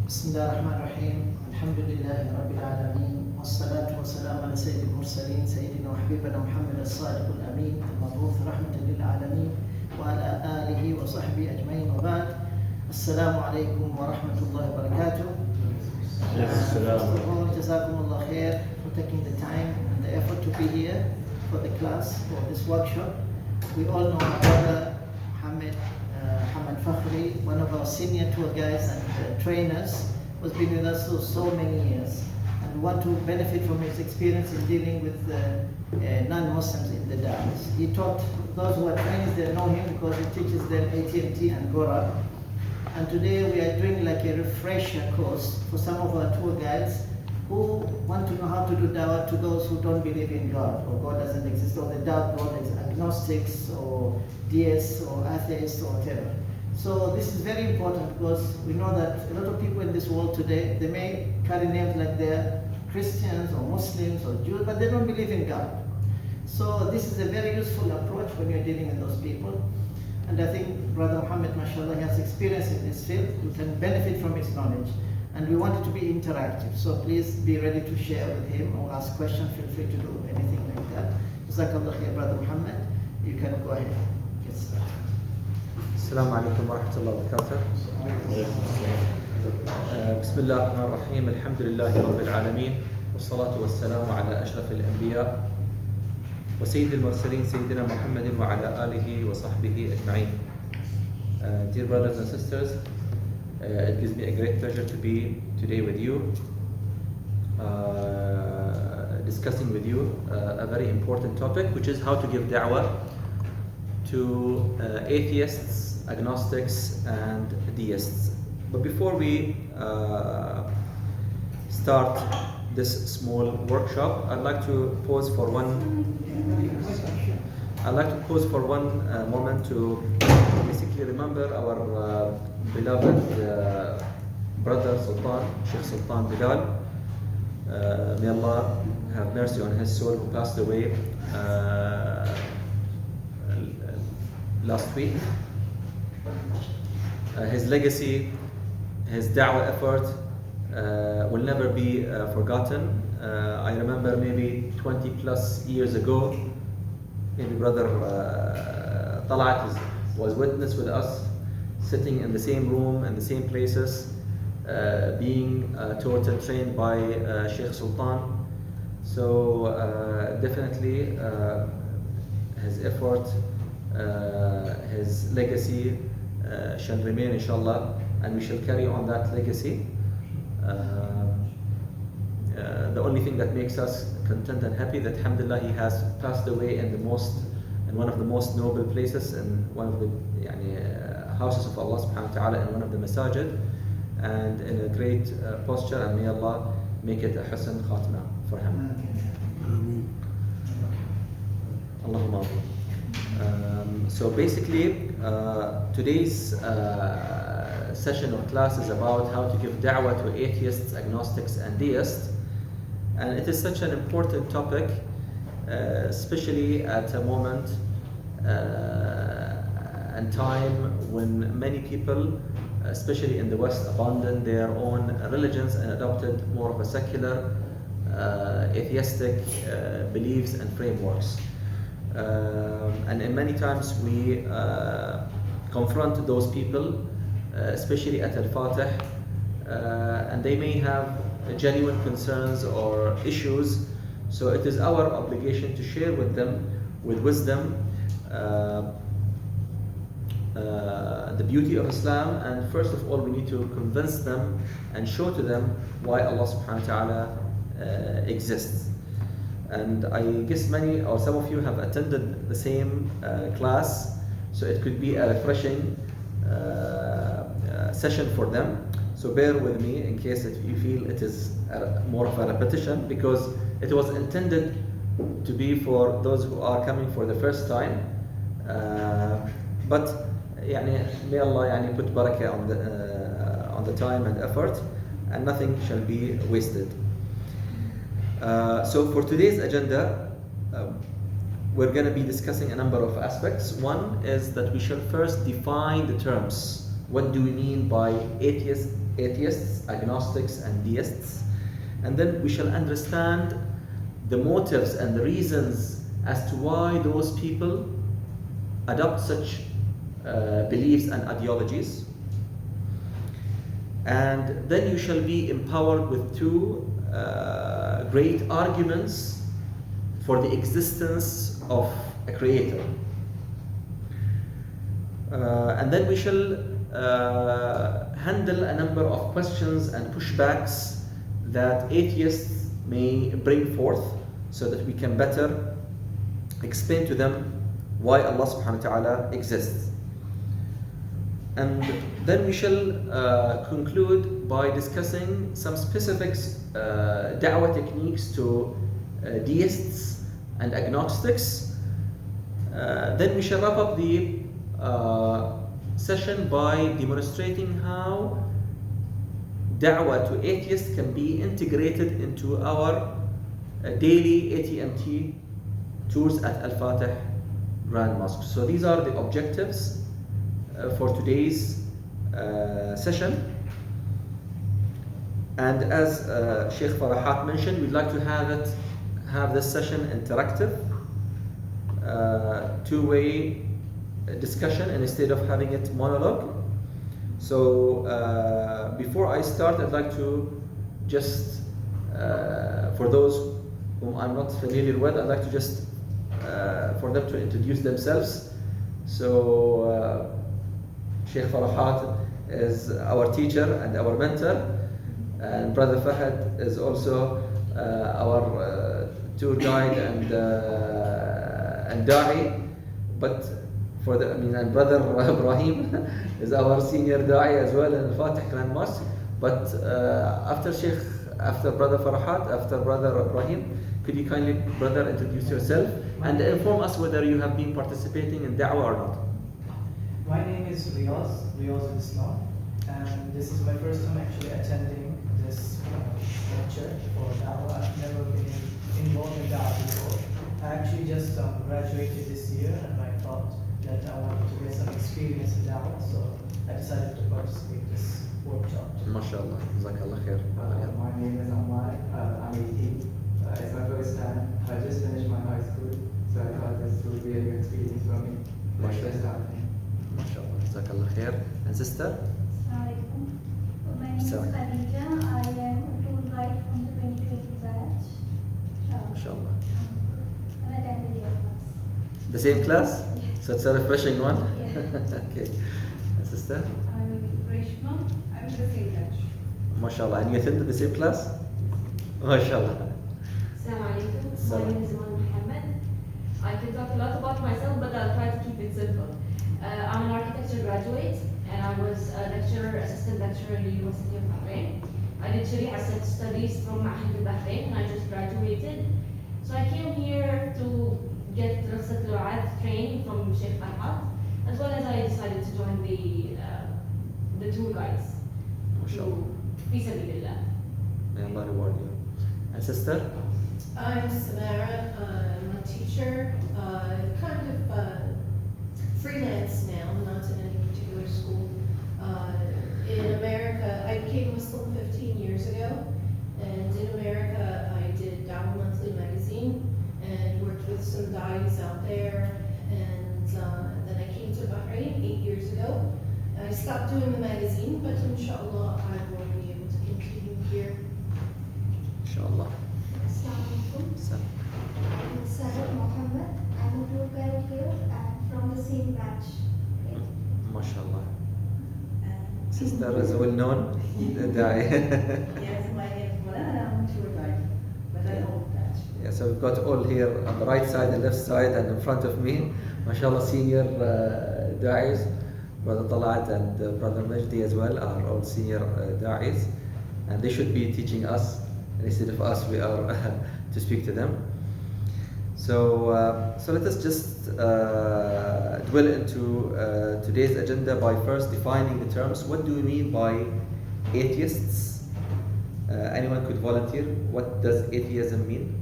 بسم الله الرحمن الرحيم الحمد لله رب العالمين والصلاة والسلام على سيد المرسلين سيدنا وحبيبنا محمد الصادق الأمين المبعوث رحمة للعالمين وعلى آله وصحبه أجمعين وبعد السلام عليكم ورحمة الله وبركاته. جزاكم الله خير for taking the time and the effort to be here for the class, for this workshop. We all know our brother Hamad Fakhri, one of our senior tour guides and trainers, has been with us for so many years, and we want to benefit from his experience in dealing with non-Muslims in the da'wahs. He taught those who are trainers, they know him because he teaches them AT&T and Gora. And today we are doing like a refresher course for some of our tour guides who want to know how to do dawah to those who don't believe in God, or God doesn't exist, or they doubt God is agnostics or deists or atheists or whatever. So this is very important because we know that a lot of people in this world today, they may carry names like they're Christians or Muslims or Jews, but they don't believe in God. So this is a very useful approach when you're dealing with those people. And I think Brother Muhammad, mashallah, has experience in this field. You can benefit from his knowledge. And we want it to be interactive. So please be ready to share with him or ask questions. Feel free to do anything like that. Jazakallah khair, Brother Muhammad. You can go ahead. Get started. السلام عليكم ورحمة الله وبركاته. بسم الله الرحمن الرحيم. الحمد لله رب العالمين والصلاة والسلام على أشرف الأنبياء وسيد المرسلين سيدنا محمد وعلى آله وصحبه أجمعين. Dear brothers and sisters, it gives me a great pleasure to be today with you, discussing with you a very important topic, which is how to give da'wah to atheists, agnostics, and deists. But before we start this small workshop, I'd like to pause for one moment to basically remember our beloved brother Sultan, Sheikh Sultan Bilal. May Allah have mercy on his soul, who passed away last week. His legacy, his da'wah effort will never be forgotten. I remember maybe 20 plus years ago, maybe Brother Talat was witness with us, sitting in the same room and the same places, being taught and trained by Sheikh Sultan. So definitely his effort, his legacy shall remain, inshallah, and we shall carry on that legacy. The only thing that makes us content and happy that, alhamdulillah, he has passed away in one of the most noble places, in one of the houses of Allah subhanahu wa ta'ala, in one of the masajid, and in a great posture, and may Allah make it a husn khatna for him. Allahumma ameen. So basically, today's session of class is about how to give da'wah to atheists, agnostics, and deists. And it is such an important topic, especially at a moment and time when many people, especially in the West, abandoned their own religions and adopted more of a secular, atheistic beliefs and frameworks. And in many times we confront those people, especially at Al-Fatih, and they may have genuine concerns or issues. So it is our obligation to share with them, with wisdom, the beauty of Islam, and first of all we need to convince them and show to them why Allah subhanahu wa ta'ala exists. And I guess many or some of you have attended the same class, so it could be a refreshing session for them. So bear with me in case if you feel it is more of a repetition, because it was intended to be for those who are coming for the first time. But may Allah put barakah on the time and effort, and nothing shall be wasted. So for today's agenda, we're going to be discussing a number of aspects. One is that we shall first define the terms What do we mean by atheists, agnostics, and deists? And then we shall understand the motives and the reasons as to why those people adopt such beliefs and ideologies. And then you shall be empowered with two great arguments for the existence of a creator. And then we shall handle a number of questions and pushbacks that atheists may bring forth, so that we can better explain to them why Allah subhanahu wa ta'ala exists. And then we shall conclude by discussing some specific da'wah techniques to deists and agnostics. Then we shall wrap up the session by demonstrating how da'wah to atheists can be integrated into our daily ATMT tours at Al-Fatih Grand Mosque. So these are the objectives for today's session. And as Sheikh Farahat mentioned, we'd like to have this session interactive, two-way discussion instead of having it monologue. So before I start, I'd like to just, for those whom I'm not familiar with, I'd like to just for them to introduce themselves. So Sheikh Farahat is our teacher and our mentor, and Brother Fahad is also our tour guide and da'i. But and Brother Ibrahim is our senior da'i as well in Al-Fatih Grand Mosque. But after Brother Farahat, after Brother Ibrahim, could you kindly, brother, introduce yourself and inform us whether you have been participating in da'wah or not? My name is Riyaz Islam, and this is my first time actually attending this lecture for da'wah. I've never been involved in da'wah before. I actually just graduated this year, and I thought that I wanted to get some experience in da'wah, so I decided to participate in this workshop. MashaAllah, Jazakallah khair. My name is Ammar, I'm 18. It's my first time. I just finished my high school, so I thought this would be a new experience for me. MashaAllah, Jazakallah khair. And sister? Assalamualaikum. My name is Khadija. I am a tour guide from the 2020 batch. MashaAllah. And I attended your class. The same class? Yes. So it's a refreshing one? Yeah. Okay. And sister? I'm Reshma. I'm the same batch. MashaAllah. And you attended the same class? MashaAllah. Assalamu alaikum. My name is Iman Muhammad. I can talk a lot about myself, but I'll try to keep it simple. I'm an architecture graduate, and I was a assistant lecturer at the University of Bahrain. I did Sharia studies from Ma'had al-Bahrain, and I just graduated. So I came here to get Rukhsat al-Wa'ad training from Sheikh Farahat, as well as I decided to join the tour guides. MashaAllah. Fi sabilillah. May Allah reward you. And sister? I'm Samara. I'm a teacher, kind of freelance now, not in any particular school. In America, I became Muslim 15 years ago, and in America I did Dawah Monthly magazine and worked with some da'is out there, and then I came to Bahrain 8 years ago. I stopped doing the magazine, but inshallah I will be able to continue here. Inshallah. Assalamualaikum. I'm Sarah Mohammed. I'm a tour guide here and from the same batch. Okay. MashaAllah. Sister is well known. Yes, my name is Mulana. I'm a tour guide, but I hold that. Yeah, so we've got all here on the right side, the left side, and in front of me, MashaAllah, senior da'is. Brother Talat and Brother Majdi as well are all senior da'is, and they should be teaching us. Instead of us, we are to speak to them. So let us just dwell into today's agenda by first defining the terms. What do we mean by atheists? Anyone could volunteer. What does atheism mean?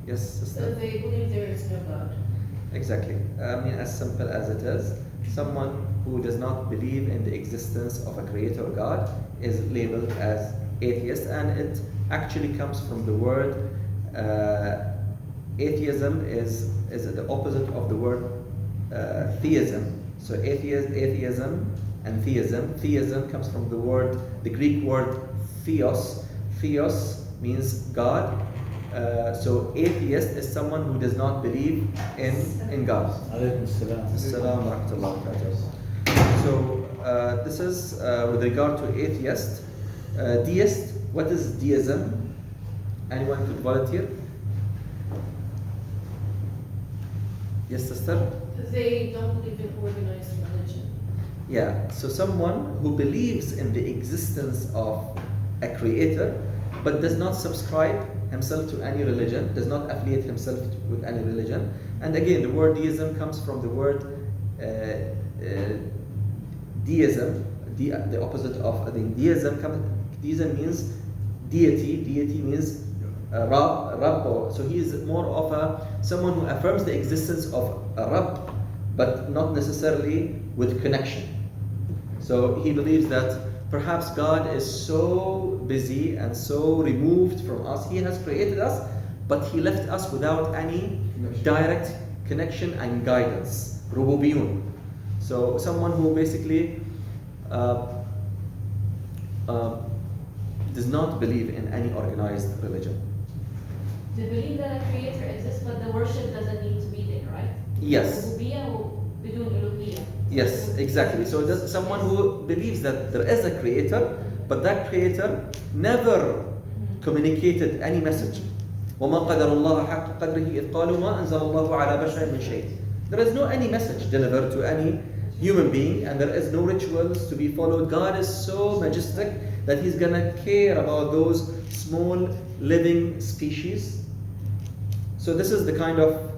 Yes, So sister? they believe there is no God. Exactly. I mean, as simple as it is. someone who does not believe in the existence of a creator God is labeled as atheist, and it actually comes from the word atheism is the opposite of the word theism. So atheism and theism. Theism comes from the Greek word theos. Theos means God. So atheist is someone who does not believe in God. عليكم السلام. Assalamu warahmatullahi wabarakatuh. So this is with regard to atheist. Deist, what is deism? Anyone could volunteer? Yes, sister? They don't believe in organized religion. Yeah, so someone who believes in the existence of a creator but does not subscribe himself to any religion, does not affiliate himself with any religion. And again, the word deism comes from the word deism, the opposite of deism. Deism means deity. Deity means Rab. So he is more of someone who affirms the existence of a Rab, but not necessarily with connection. So he believes that perhaps God is so busy and so removed from us. He has created us, but he left us without any direct connection and guidance. Rububiyun. So someone who basically does not believe in any organized religion. They believe that a creator exists, but the worship doesn't need to be there, right? Yes. Rububiyya بدون uluhiyya. Yes, exactly. So that's someone who believes that there is a creator, but that creator never communicated any message. وَمَا قَدَرُ اللَّهَ حَقَّ قَدْرِهِ إِذْ قَالُوا مَا أَنزَلَ اللَّهُ عَلَى بَشَرٍ مِنْ شَيْءٍ. There is no any message delivered to any human being, and there is no rituals to be followed. God is so majestic that he's gonna care about those small living species. So this is the kind of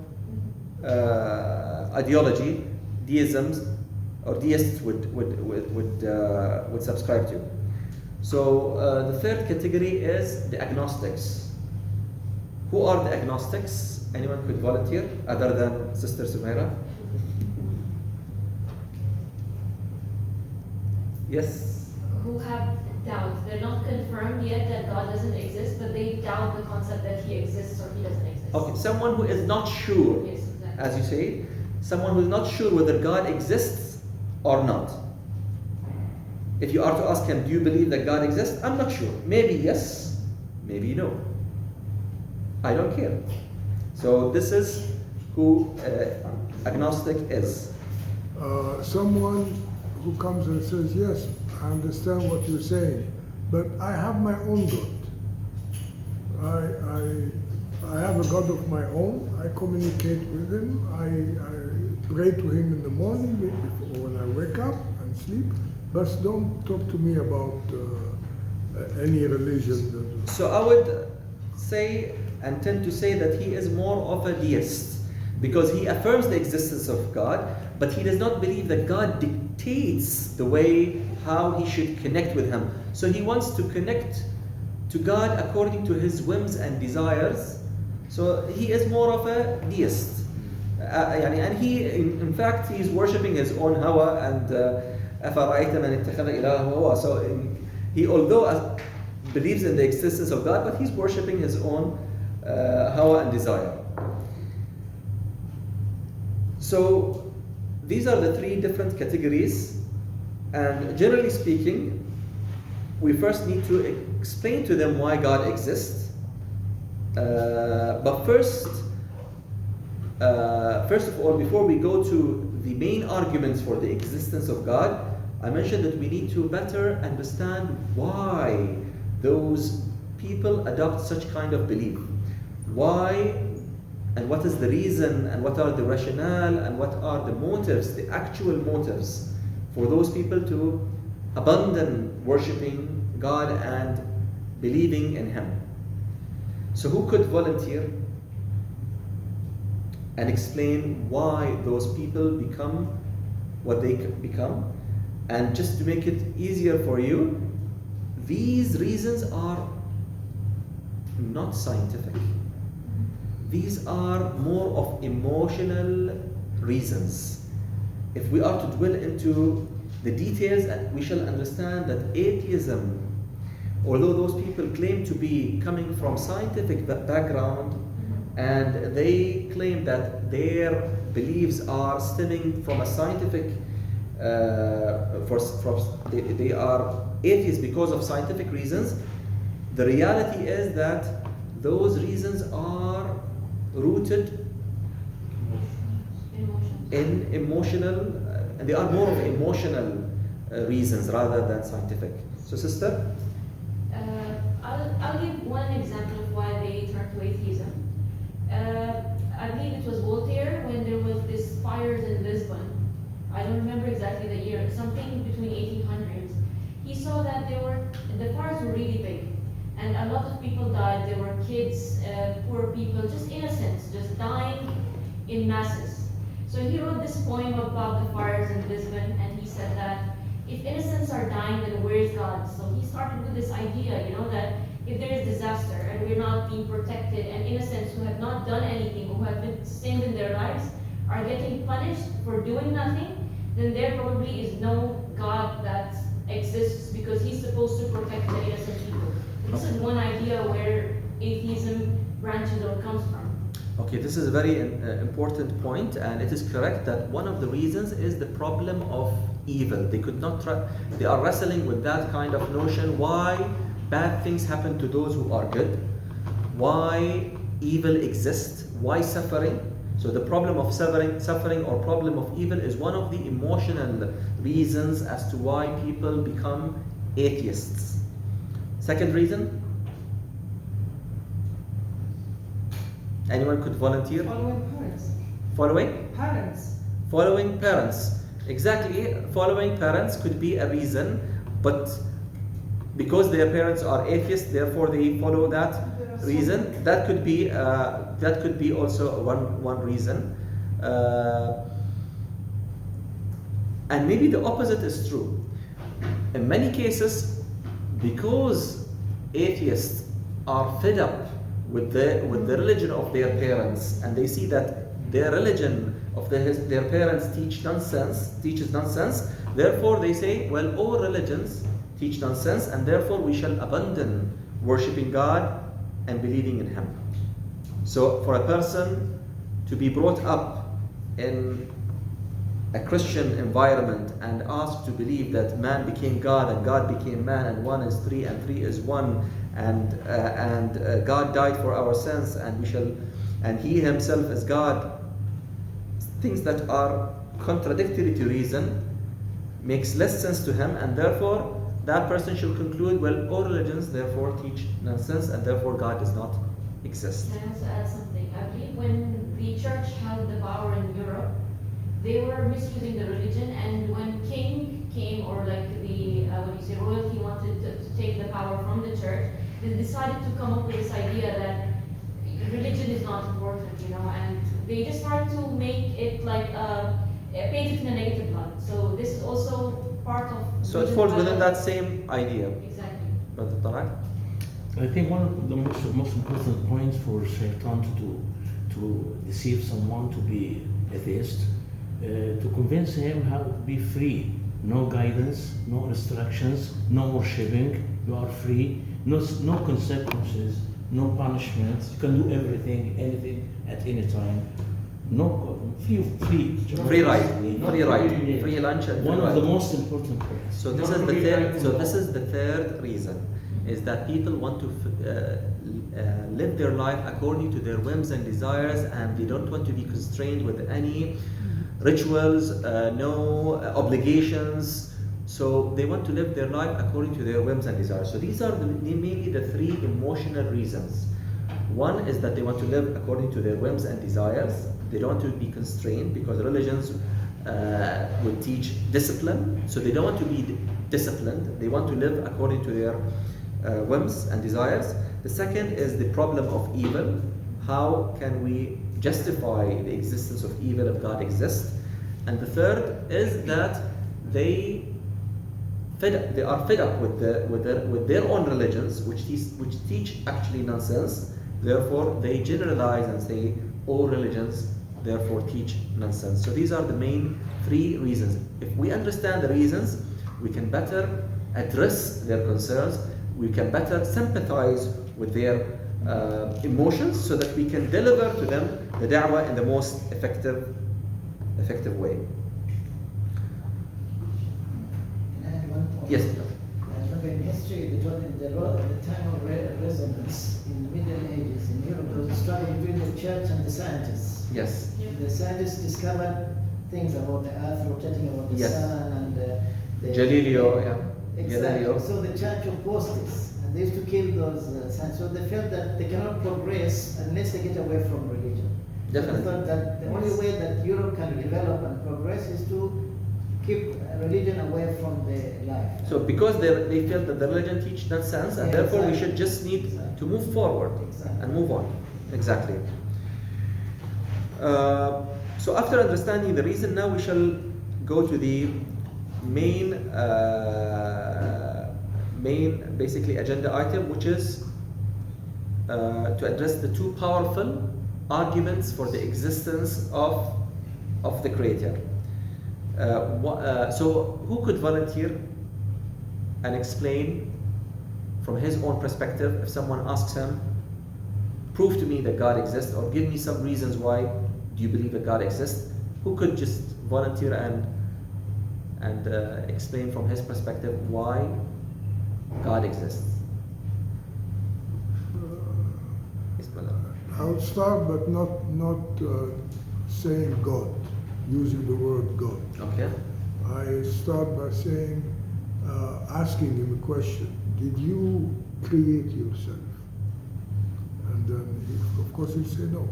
ideology deisms or deists would subscribe to. So the third category is the agnostics. Who are the agnostics? Anyone could volunteer other than Sister Sumaira? Yes? Who have doubt. They're not confirmed yet that God doesn't exist, but they doubt the concept that he exists or he doesn't exist. Okay, someone who is not sure, Yes, exactly. as you say, someone who is not sure whether God exists or not. If you are to ask him, do you believe that God exists? I'm not sure. Maybe yes, maybe no. I don't care. So this is who agnostic is. Someone who comes and says, yes, I understand what you're saying, but I have my own God. I have a God of my own. I communicate with him. I pray to him in the morning before when I wake up and sleep. But don't talk to me about any religion. So I would say and tend to say that he is more of a deist, because he affirms the existence of God, but he does not believe that God dictates the way how he should connect with him. So he wants to connect to God according to his whims and desires. So he is more of a deist. And he, in fact, he is worshipping his own hawa and أَفَرَأَيْتَ مَنِ اتَّخَذَ إِلَهَهُ هَوَى. So he, although believes in the existence of God, but he's worshipping his own hawa and desire. So these are the three different categories, and generally speaking, we first need to explain to them why God exists. But first of all, before we go to the main arguments for the existence of God, I mentioned that we need to better understand why those people adopt such kind of belief. Why, and what is the reason, and what are the rationale, and what are the motives, the actual motives for those people to abandon worshipping God and believing in Him. So who could volunteer and explain why those people become what they become? And just to make it easier for you, these reasons are not scientific. These are more of emotional reasons. if we are to dwell into the details, we shall understand that atheism, although those people claim to be coming from scientific background, and they claim that their beliefs are stemming from a scientific, they are atheists because of scientific reasons, the reality is that those reasons are rooted in emotional, and they are more of emotional reasons rather than scientific. So, sister? I'll give one example of why they turned to atheism. I believe it was Voltaire when there was this fires in Lisbon. I don't remember exactly the year, something between 1800s. He saw that the fires were really big, and a lot of people died. There were kids, poor people, just innocents, just dying in masses. So he wrote this poem about the fires in Lisbon, and he said that if innocents are dying, then where is God? So he started with this idea, that if there is disaster and we're not being protected, and innocents who have not done anything, who have been sinned in their lives, are getting punished for doing nothing, then there probably is no God that exists, because he's supposed to protect the innocent people. This is one idea where atheism branches or comes from. Okay, this is a very important point, and it is correct that one of the reasons is the problem of evil. They could not they are wrestling with that kind of notion, why bad things happen to those who are good, why evil exists, why suffering. So the problem of suffering or problem of evil is one of the emotional reasons as to why people become atheists. Second reason? Anyone could volunteer? Following parents. Following? Parents. Following parents. Exactly, following parents could be a reason, but because their parents are atheists, therefore they follow that reason. That could be also one reason. And maybe the opposite is true. In many cases, because atheists are fed up with the religion of their parents, and they see that their religion of their parents teaches nonsense, therefore they say, well, all religions teach nonsense, and therefore we shall abandon worshipping God and believing in Him. So for a person to be brought up in a Christian environment and asked to believe that man became God and God became man, and 1 is 3 and 3 is 1, and God died for our sins, and He Himself is God, things that are contradictory to reason, makes less sense to him, and therefore that person should conclude, well, all religions therefore teach nonsense, and therefore God does not exist. Can I also add something? I believe when the church held the power in Europe, they were misusing the religion, and when king came, or like the royalty wanted to take the power from the church, they decided to come up with this idea that religion is not important, and they just started to make it like paint it in a negative light. So this is also part of. So it falls within that same idea. Exactly. But Tarak? I think one of the most important points for Shaitan to deceive someone to be atheist, to convince him how to be free, no guidance, no restrictions, no worshipping, you are free, no consequences, no punishments, you can do everything, anything, at any time, no free ride, free lunch, and one free of the ride. most important points. So this is the third reason, is that people want to live their life according to their whims and desires, and they don't want to be constrained with any rituals, no obligations. So they want to live their life according to their whims and desires. So these are mainly the three emotional reasons. One is that they want to live according to their whims and desires. They don't want to be constrained, because religions would teach discipline. So they don't want to be disciplined. They want to live according to their whims and desires. The second is the problem of evil. How can we justify the existence of evil if God exists? And the third is that they are fed up with their own religions, which teach actually nonsense. Therefore, they generalize and say all religions therefore teach nonsense. So these are the main 3 reasons. If we understand the reasons, we can better address their concerns, we can better sympathize with their emotions, so that we can deliver to them the da'wah in the most effective way. And one point. Yes. Remember in history, in the time of resonance in the Middle Ages in Europe, there was a struggle between the church and the scientists. Yes. The scientists discovered things about the earth rotating about the Yes. sun and the Galileo, yeah. Exactly. Galileo. So the church opposed this, and they used to kill those scientists. So they felt that they cannot progress unless they get away from religion. Definitely. They thought that the only way that Europe can develop and progress is to keep religion away from their life. So because they felt that the religion teaches nonsense, and Yeah, therefore we exactly. should just need Exactly. to move forward Exactly. and move on. Exactly. So after understanding the reason, now we shall go to the main basically agenda item, which is to address the 2 powerful arguments for the existence of the Creator. So who could volunteer and explain from his own perspective, if someone asks him, prove to me that God exists, or give me some reasons why do you believe that God exists? Who could just volunteer and explain from his perspective why God exists? Yes, brother. I'll start, but not saying God, using the word God. Okay. I start by saying, asking him a question. Did you create yourself? And then, of course, he'll say no.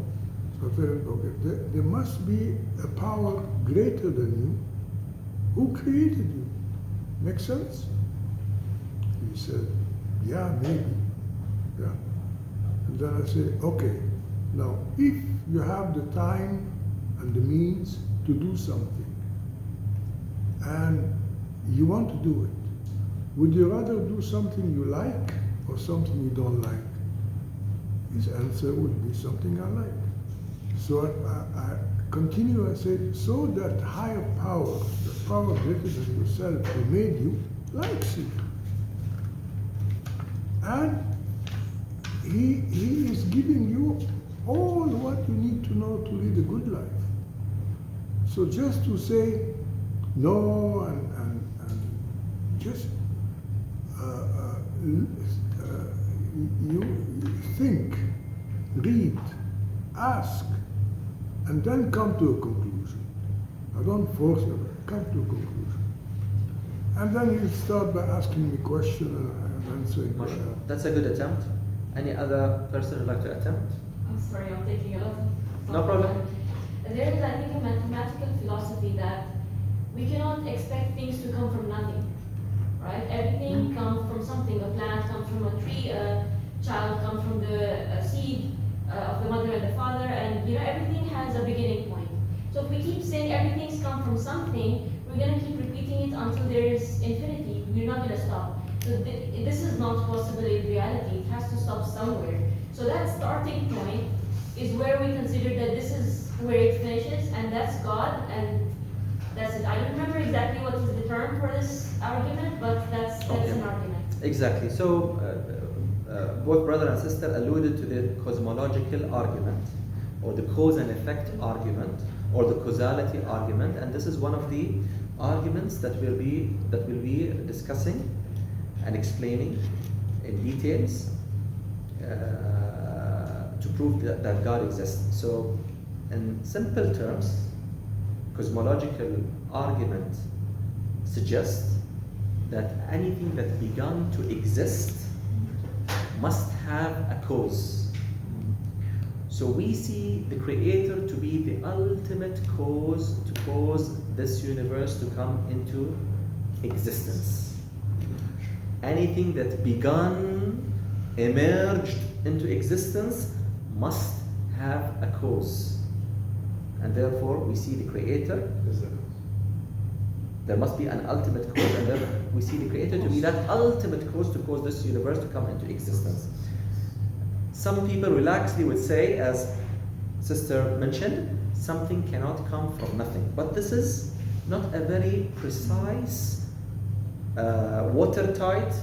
So I tell him, okay, there must be a power greater than you. Who created you? Make sense? He said, yeah, maybe. Yeah. And then I say, okay, now if you have the time and the means to do something, and you want to do it, would you rather do something you like or something you don't like? His answer would be something I like. So I continue and say, so that higher power, the power greater than yourself who made you, likes you. And he is giving you all what you need to know to lead a good life. So just to say no and just you think, read, ask, and then come to a conclusion. I don't force you, come to a conclusion. And then you start by asking me questions and answering questions. That's a good attempt. Any other person would like to attempt? I'm sorry, I'm taking a lot of No problem. There is, I think, a mathematical philosophy that we cannot expect things to come from nothing, right? Everything comes from something. A plant comes from a tree, a child comes from the seed of the mother and the father, and everything has a beginning point. So if we keep saying everything's come from something, we're going to keep repeating it until there is infinity. We're not going to stop. So this is not possible in reality. It has to stop somewhere. So that starting point is where we consider that this is where it finishes, and that's God, and that's it. I don't remember exactly what is the term for this argument, but that's Okay. an argument. Exactly. So both brother and sister alluded to the cosmological argument, or the cause and effect argument, or the causality argument, and this is one of the arguments that we'll be discussing and explaining in details to prove that God exists. So, in simple terms, cosmological argument suggests that anything that began to exist must have a cause. So we see the Creator to be the ultimate cause to cause this universe to come into existence. Anything that began, emerged into existence must have a cause. And therefore we see the Creator. There must be an ultimate cause, and therefore we see the Creator to be that ultimate cause to cause this universe to come into existence. Some people relaxedly would say, as Sister mentioned, something cannot come from nothing. But this is not a very precise, watertight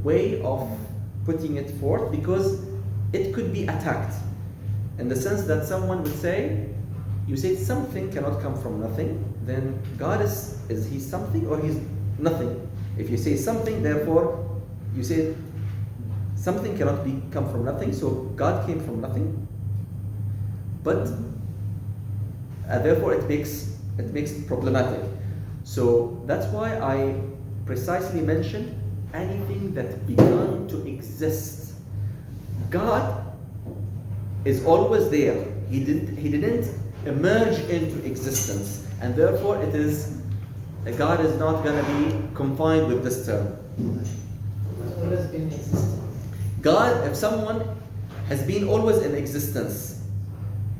way of putting it forth, because it could be attacked in the sense that someone would say, you say something cannot come from nothing, then God is he something or he's nothing? If you say something, therefore you say something cannot come from nothing, so God came from nothing. But therefore it makes it problematic. So that's why I precisely mentioned anything that began to exist. God is always there. He didn't emerge into existence, and therefore God is not going to be confined with this term. It's always been existing. God, if someone has been always in existence,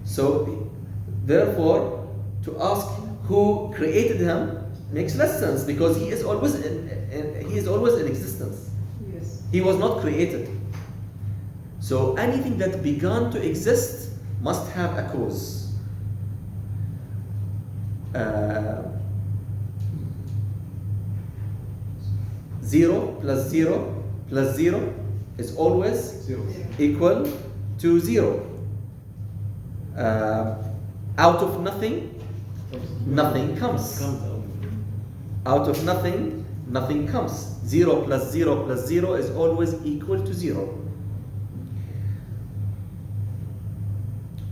so therefore to ask who created him makes less sense, because he is always in existence. Yes. He was not created. So anything that began to exist must have a cause. 0 plus 0 plus 0 is always 0. equal to 0. Out of nothing, nothing comes. Out of nothing, nothing comes. 0 plus 0 plus 0 is always equal to 0.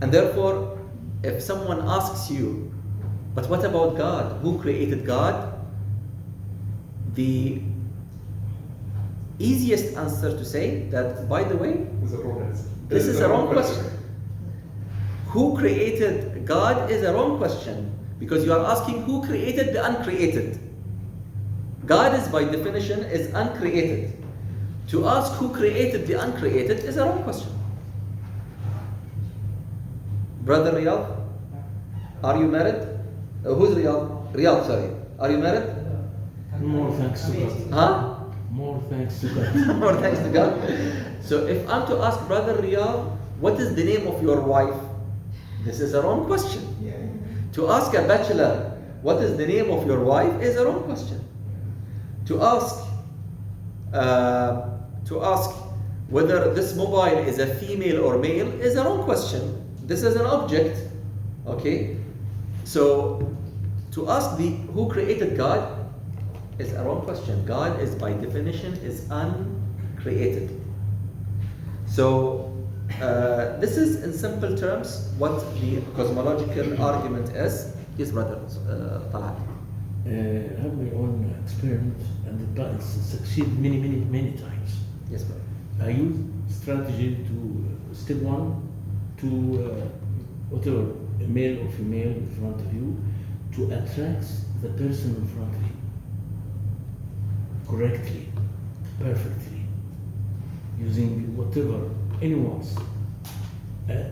And therefore, if someone asks you, but what about God? Who created God? The easiest answer to say that, by the way, this is a wrong question. Who created God is a wrong question, because you are asking who created the uncreated. God is by definition is uncreated. To ask who created the uncreated is a wrong question. Brother Riyadh, are you married? Who's Riyadh? Riyadh, sorry. Are you married? More thanks to God. Huh? More thanks to God. More thanks to God. So if I'm to ask Brother Riyadh, what is the name of your wife? This is a wrong question. To ask a bachelor, what is the name of your wife, is a wrong question. To ask whether this mobile is a female or male is a wrong question. This is an object. Okay? So to ask who created God is a wrong question. God is by definition is uncreated. So this is in simple terms what the cosmological argument is. Yes, brother Talat. I have my own experiment, and it succeeded many times. Yes, brother. I use strategy to step one to whatever, a male or female in front of you, to attract the person in front of you correctly, perfectly, using whatever anyone's.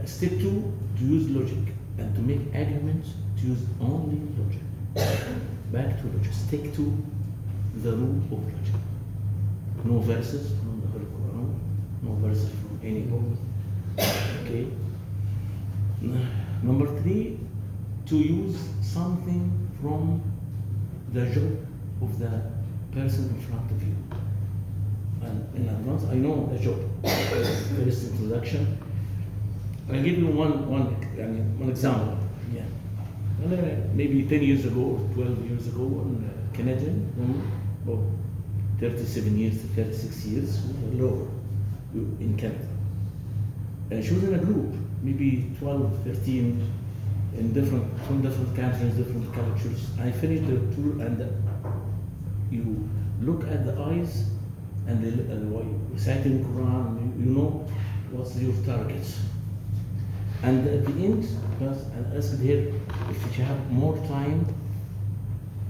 Step two, to use logic, and to make arguments, to use only logic. Back to logic. Stick to the rule of logic. No verses from the Holy Quran, no verses from any book. Okay. Number three, to use something from the job of the person in front of you. And in advance, I know the job. First introduction. I'll give you one example. Yeah. Maybe 10 years ago or 12 years ago, one Canadian woman, about 37 years to 36 years, lower in Canada. And she was in a group, maybe 12, 13, from different countries, different cultures. I finished the tour, and you look at the eyes and reciting Quran, you know what's your targets. And at the end, I asked her if she had more time,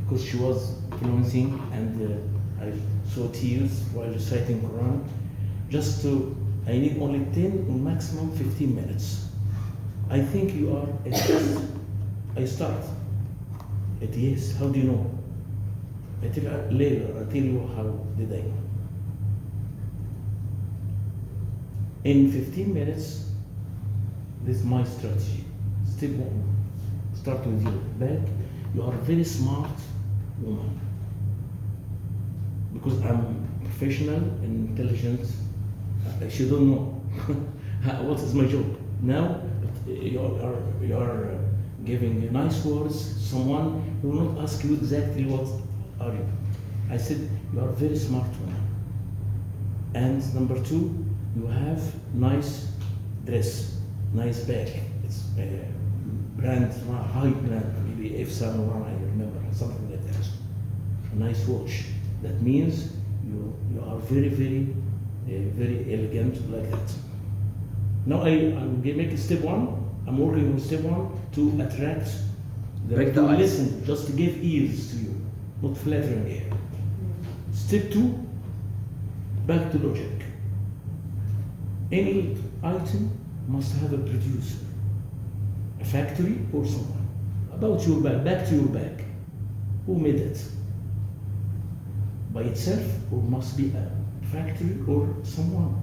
because she was pronouncing, and I saw tears while reciting Quran. I need only 10 or maximum 15 minutes. I think you are at yes. I start at yes. How do you know? I tell you later. I'll tell you how did I know. In 15 minutes, this is my strategy. Step one, start with your back. You are a very smart woman. Because I'm professional and intelligent, she don't know what is my job. Now you are giving nice words. Someone who will not ask you exactly what are you. I said you are a very smart woman. And number two, you have nice dress, nice bag. It's a brand, high brand, maybe F Saint Laurent, I remember, something like that. A nice watch. That means you are very, very, very elegant like that. Now I'm make step one. I'm working on step one to attract Break to the ice. listen, just to give ears to you, not flattering air. Step two, back to logic. Any item must have a producer, a factory or someone. About your bag, back to your bag. Who made it? By itself, or must be a factory or someone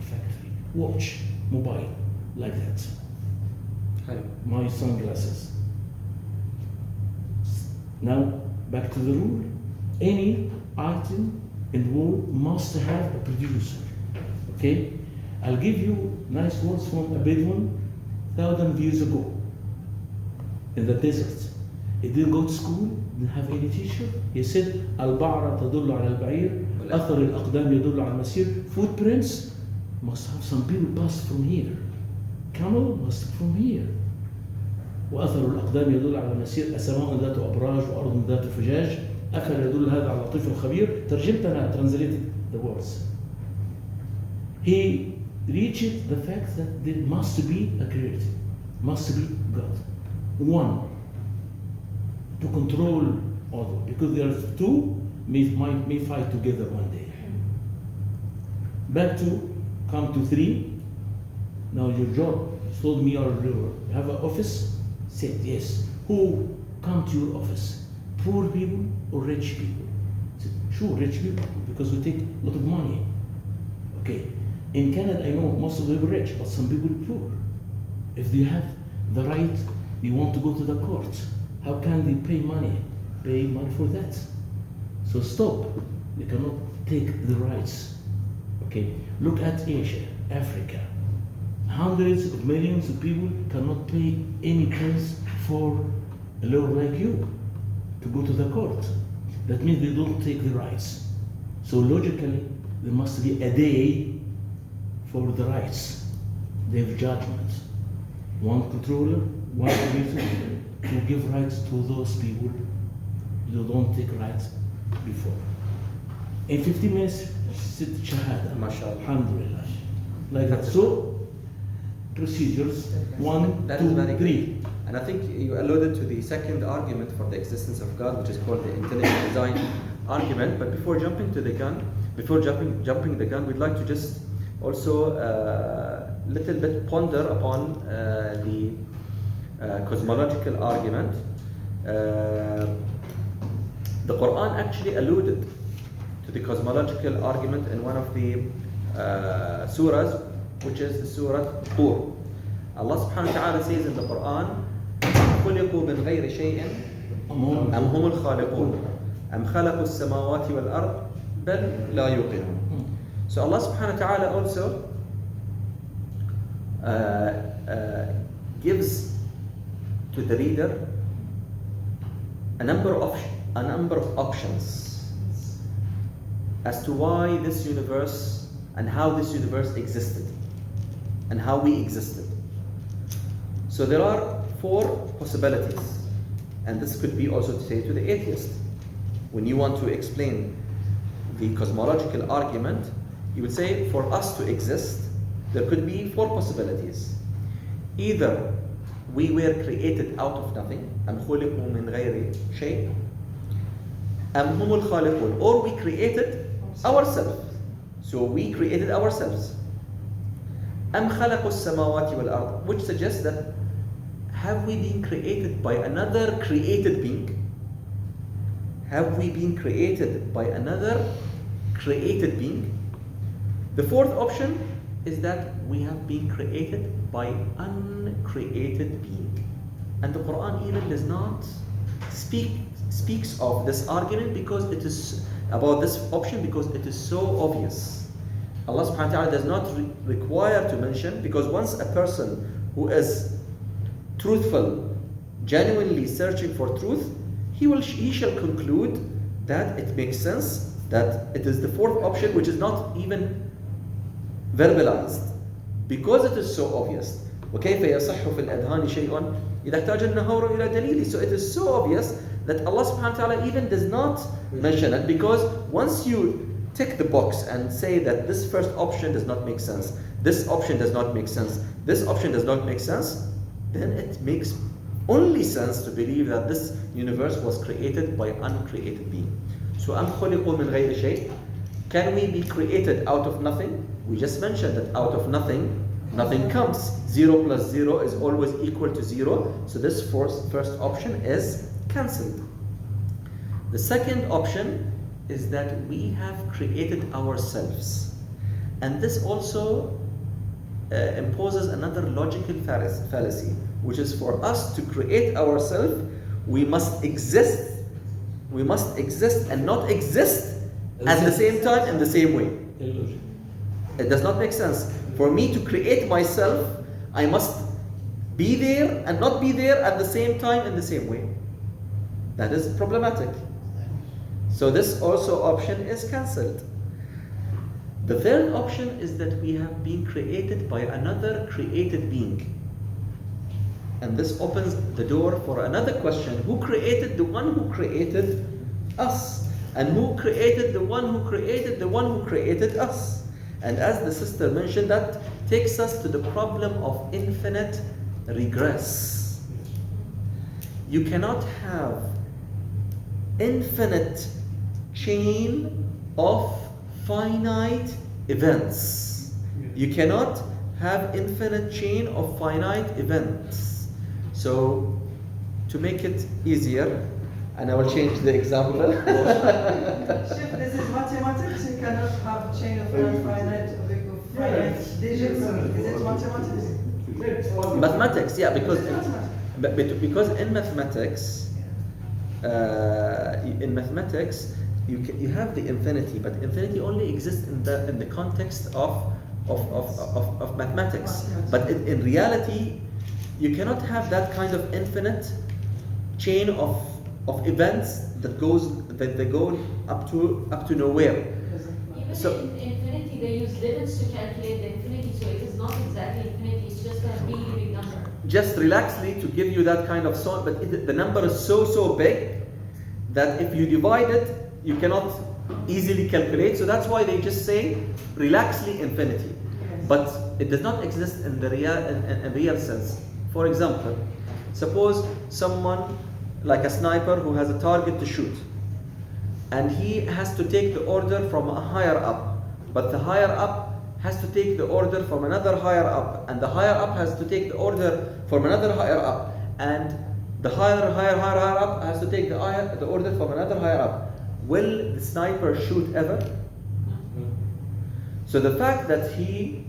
factory. Watch, mobile, like that. My sunglasses. Now, back to the rule. Any item in the world must have a producer. Okay? I'll give you nice words from a Bedouin 1,000 years ago in the desert. He didn't go to school, didn't have any teacher. He said, البعرة تدل على البعير، أثر الأقدام يدل على المسير. Footprints must have some people pass from here. Camel must from here. وأثر الأقدام يدل على المسير، السماء ذات أبراج وأرض ذات فجاج. أفلا يدل هذا على لطيف الخبير. ترجمت أنا translated the words. He reached the fact that there must be a creator, must be God. One, to control all, because there are two may fight together one day. Back to come to three. Now your job, you told me you have an office. Said yes. Who come to your office? Poor people or rich people? Said, sure, rich people, because we take a lot of money. Okay. In Canada, I know most of them are rich, but some people are poor. If they have the right, they want to go to the court. How can they pay money for that? So stop. They cannot take the rights. Okay. Look at Asia, Africa. Hundreds of millions of people cannot pay any price for a lawyer like you to go to the court. That means they don't take the rights. So logically, there must be a day for the rights. They have judgment. One controller, one producer to give rights to those people who don't take rights before. In 15 minutes, sit shahada. MashaAllah. Alhamdulillah. Like that. So, procedures, one, That is two, very three. good. And I think you alluded to the second argument for the existence of God, which is called the intelligent design argument. But before jumping the gun, we'd like to just also little bit ponder upon the cosmological argument. The Quran actually alluded to the cosmological argument in one of the surahs, which is the Surah Tur. Allah subhanahu wa ta'ala says in the Quran, خُلِقُوا مِنْ غَيْرِ شَيْءٍ أَمْ هُمُ الْخَالِقُونَ أَمْ خَلَقُوا السَّمَاوَاتِ وَالْأَرْضِ بَلْ لَا يُوقِنُونَ. So Allah subhanahu wa ta'ala also gives to the reader a number of options as to why this universe and how this universe existed and how we existed. So there are 4 possibilities, and this could be also to say to the atheist. When you want to explain the cosmological argument, you would say for us to exist, there could be 4 possibilities. Either we were created out of nothing, أَمْ خُلِقُوا مِنْ غَيْرِ شَيْءٍ أَمْ هُمُ الْخَالِقُونَ, or we created ourselves. So we created ourselves. أَمْ خَلَقُوا السَّمَاوَاتِ وَالْأَرْضِ, which suggests that have we been created by another created being? Have we been created by another created being? The 4th option is that we have been created by uncreated being. And the Quran even does not speaks of this argument because it is about this option because it is so obvious. Allah subhanahu wa ta'ala does not require to mention, because once a person who is truthful, genuinely searching for truth, he shall conclude that it makes sense, that it is the fourth option which is not even verbalized because it is so obvious. وكيف يصح في الأذهان شيء إذا احتاج النهار إلى دليل. So it is so obvious that Allah subhanahu wa ta'ala even does not mention it, because once you tick the box and say that this first option does not make sense, this option does not make sense, this option does not make sense, then it makes only sense to believe that this universe was created by uncreated being. So أم خلقوا من غير شيء. Can we be created out of nothing? We just mentioned that out of nothing, nothing comes. 0 plus 0 is always equal to 0. So this first option is cancelled. The second option is that we have created ourselves. And this also imposes another logical fallacy, which is for us to create ourselves, we must exist and not exist at the same time in the same way. It does not make sense. For me to create myself, I must be there and not be there at the same time in the same way. That is problematic. So this also option is cancelled. The third option is that we have been created by another created being. And this opens the door for another question. Who created the one who created us? And who created the one who created the one who created us? And as the sister mentioned, that takes us to the problem of infinite regress. You cannot have infinite chain of finite events. You cannot have infinite chain of finite events. So to make it easier, and I will change the example. Chef, this is mathematics. You cannot have chain of finite digits. Is it mathematics? Mathematics, yeah, because in mathematics, you have the infinity, but infinity only exists in the context of mathematics. But in reality, you cannot have that kind of infinite chain of events that go up to nowhere. Even So in infinity, they use limits to calculate the infinity, so it is not exactly infinity, it's just a really big number. just relaxedly to give you that kind of sort, but the number is so big that if you divide it, you cannot easily calculate. So that's why they just say relaxedly infinity. Yes. But it does not exist in the real sense. For example, suppose someone like a sniper who has a target to shoot, and he has to take the order from a higher up, but the higher up has to take the order from another higher up, and the higher up has to take the order from another higher up, and the higher up has to take the order from another higher up. Will the sniper shoot ever? So the fact that he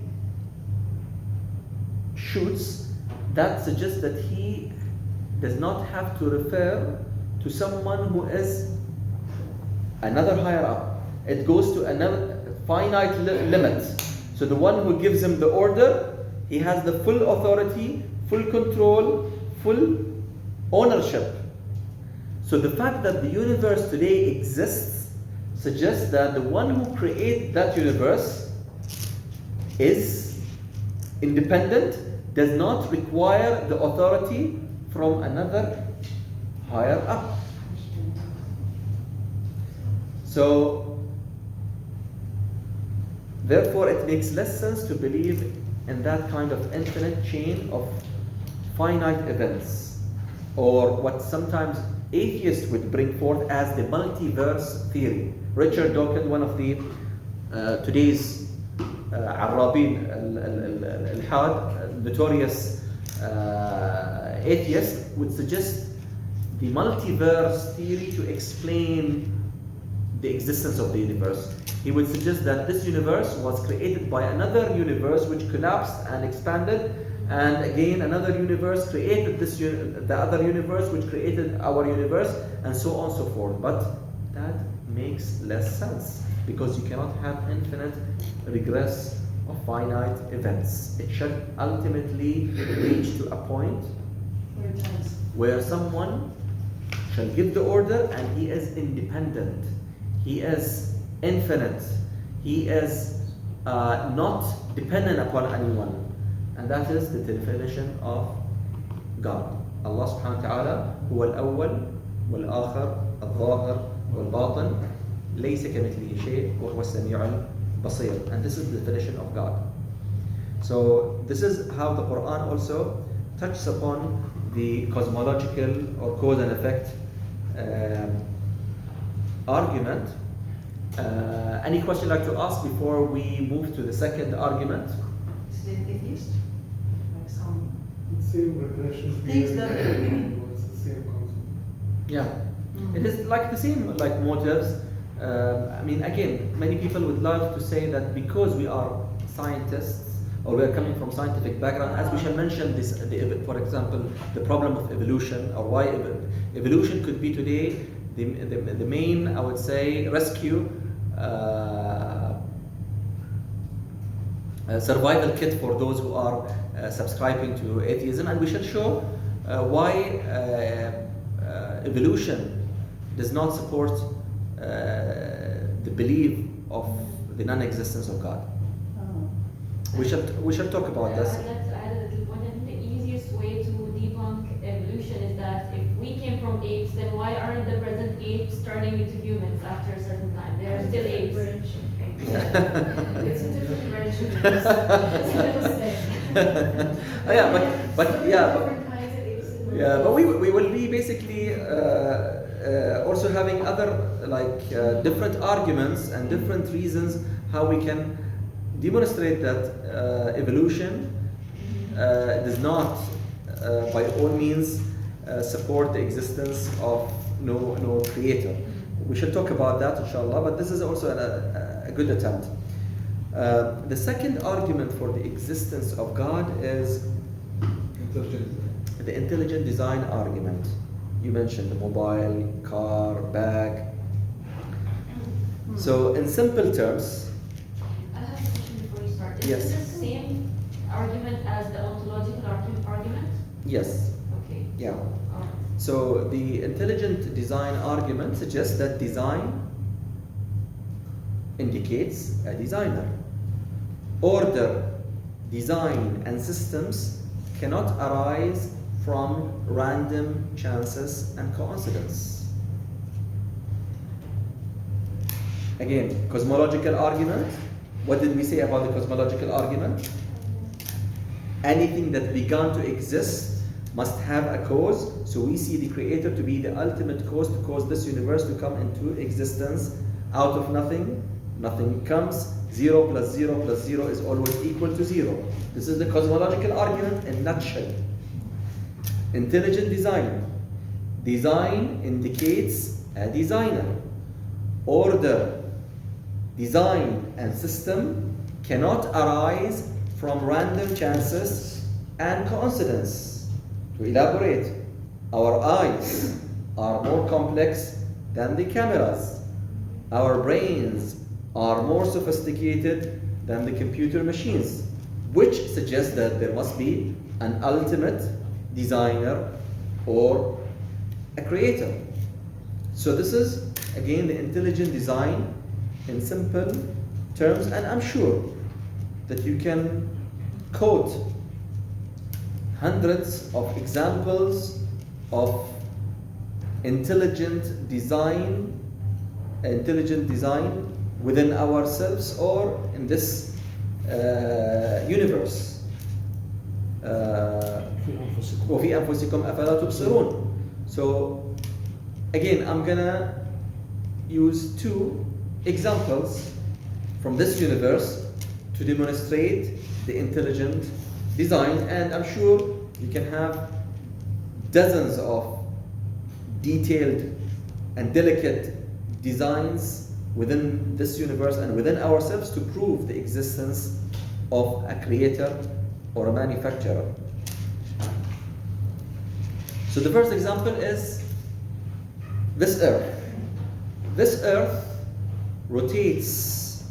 shoots, that suggests that he does not have to refer to someone who is another higher up. It goes to another finite limit. So the one who gives him the order, he has the full authority, full control, full ownership. So the fact that the universe today exists suggests that the one who created that universe is independent, does not require the authority from another higher up. So therefore it makes less sense to believe in that kind of infinite chain of finite events, or what sometimes atheists would bring forth as the multiverse theory. Richard Dawkins, one of the today's Arabin al-Had, notorious atheist, would suggest the multiverse theory to explain the existence of the universe. He would suggest that this universe was created by another universe which collapsed and expanded, and again another universe created the other universe, which created our universe, and so on and so forth. But that makes less sense, because you cannot have infinite regress of finite events. It shall ultimately reach to a point where someone shall give the order, and he is independent, he is infinite, he is not dependent upon anyone. And that is the definition of God. Allah subhanahu wa ta'ala huwa al-awwal wal-akhir al-zahir wal-batin laysa kamithlihi shay wa huwa as-sami'ul basir. And this is the definition of God. So this is how the Quran also touches upon the cosmological or cause and effect argument. Any question you'd like to ask before we move to the second argument? Is it atheist? Like some Same regression things that it's the same concept. Yeah, it is like the same like motives. I mean, again, many people would love to say that because we are scientists or we are coming from scientific background, as we shall mention this, for example, the problem of evolution, or why evolution could be today the main, I would say, rescue survival kit for those who are subscribing to atheism, and we shall show why evolution does not support the belief of the non-existence of God. We shall talk about this. I'd like to add a little point. I think the easiest way to debunk evolution is that if we came from apes, then why aren't the present apes turning into humans after a certain time? They are still apes. It's a different branch of apes. But we will be basically also having other different arguments and different reasons how we can demonstrate that evolution does not by all means support the existence of no creator. We shall talk about that inshallah, but this is also a good attempt. The second argument for the existence of God is the intelligent design argument. You mentioned the mobile, car, bag. So in simple terms, I have a question before you start. Is Yes. this the same argument as the ontological argument? yes, Okay. yeah. Alright. So the intelligent design argument suggests that design indicates a designer. Order, design, and systems cannot arise from random chances and coincidence. Again, cosmological argument. What did we say about the cosmological argument? Anything that began to exist must have a cause, so we see the creator to be the ultimate cause to cause this universe to come into existence out of nothing. Nothing comes. 0 plus 0 plus 0 is always equal to 0. This is the cosmological argument in a nutshell. Intelligent design. Design indicates a designer. Order, design, and system cannot arise from random chances and coincidence. To elaborate, our eyes are more complex than the cameras. Our brains are more sophisticated than the computer machines, which suggests that there must be an ultimate designer or a creator. So this is again the intelligent design in simple terms, and I'm sure that you can quote hundreds of examples of intelligent design within ourselves or in this universe. وفي أنفسكم أفلا تبصرون. So again, I'm gonna use two examples from this universe to demonstrate the intelligent design, and I'm sure you can have dozens of detailed and delicate designs within this universe and within ourselves to prove the existence of a creator or a manufacturer. So the first example is this earth. This earth rotates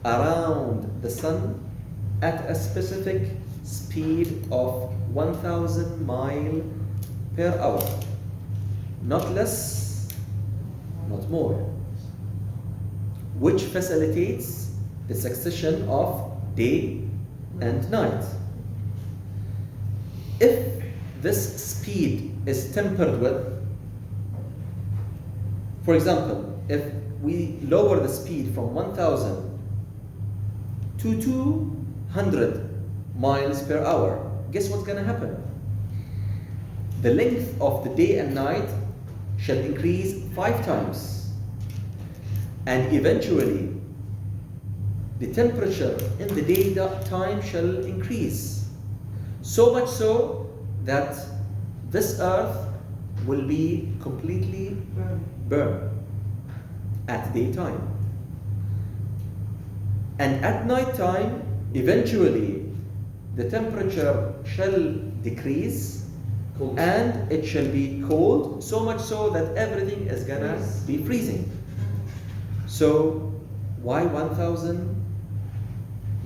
around the sun at a specific speed of 1,000 miles per hour. Not less, not more. Which facilitates the succession of day and night. If this speed is tempered with, for example, if we lower the speed from 1,000 to 200 miles per hour, guess what's going to happen? The length of the day and night shall increase 5 times. And eventually, the temperature in the daytime shall increase. So much so that this earth will be completely burned at daytime. And at night time, eventually, the temperature shall decrease and it shall be cold, so much so that everything is gonna be freezing. So, why 1,000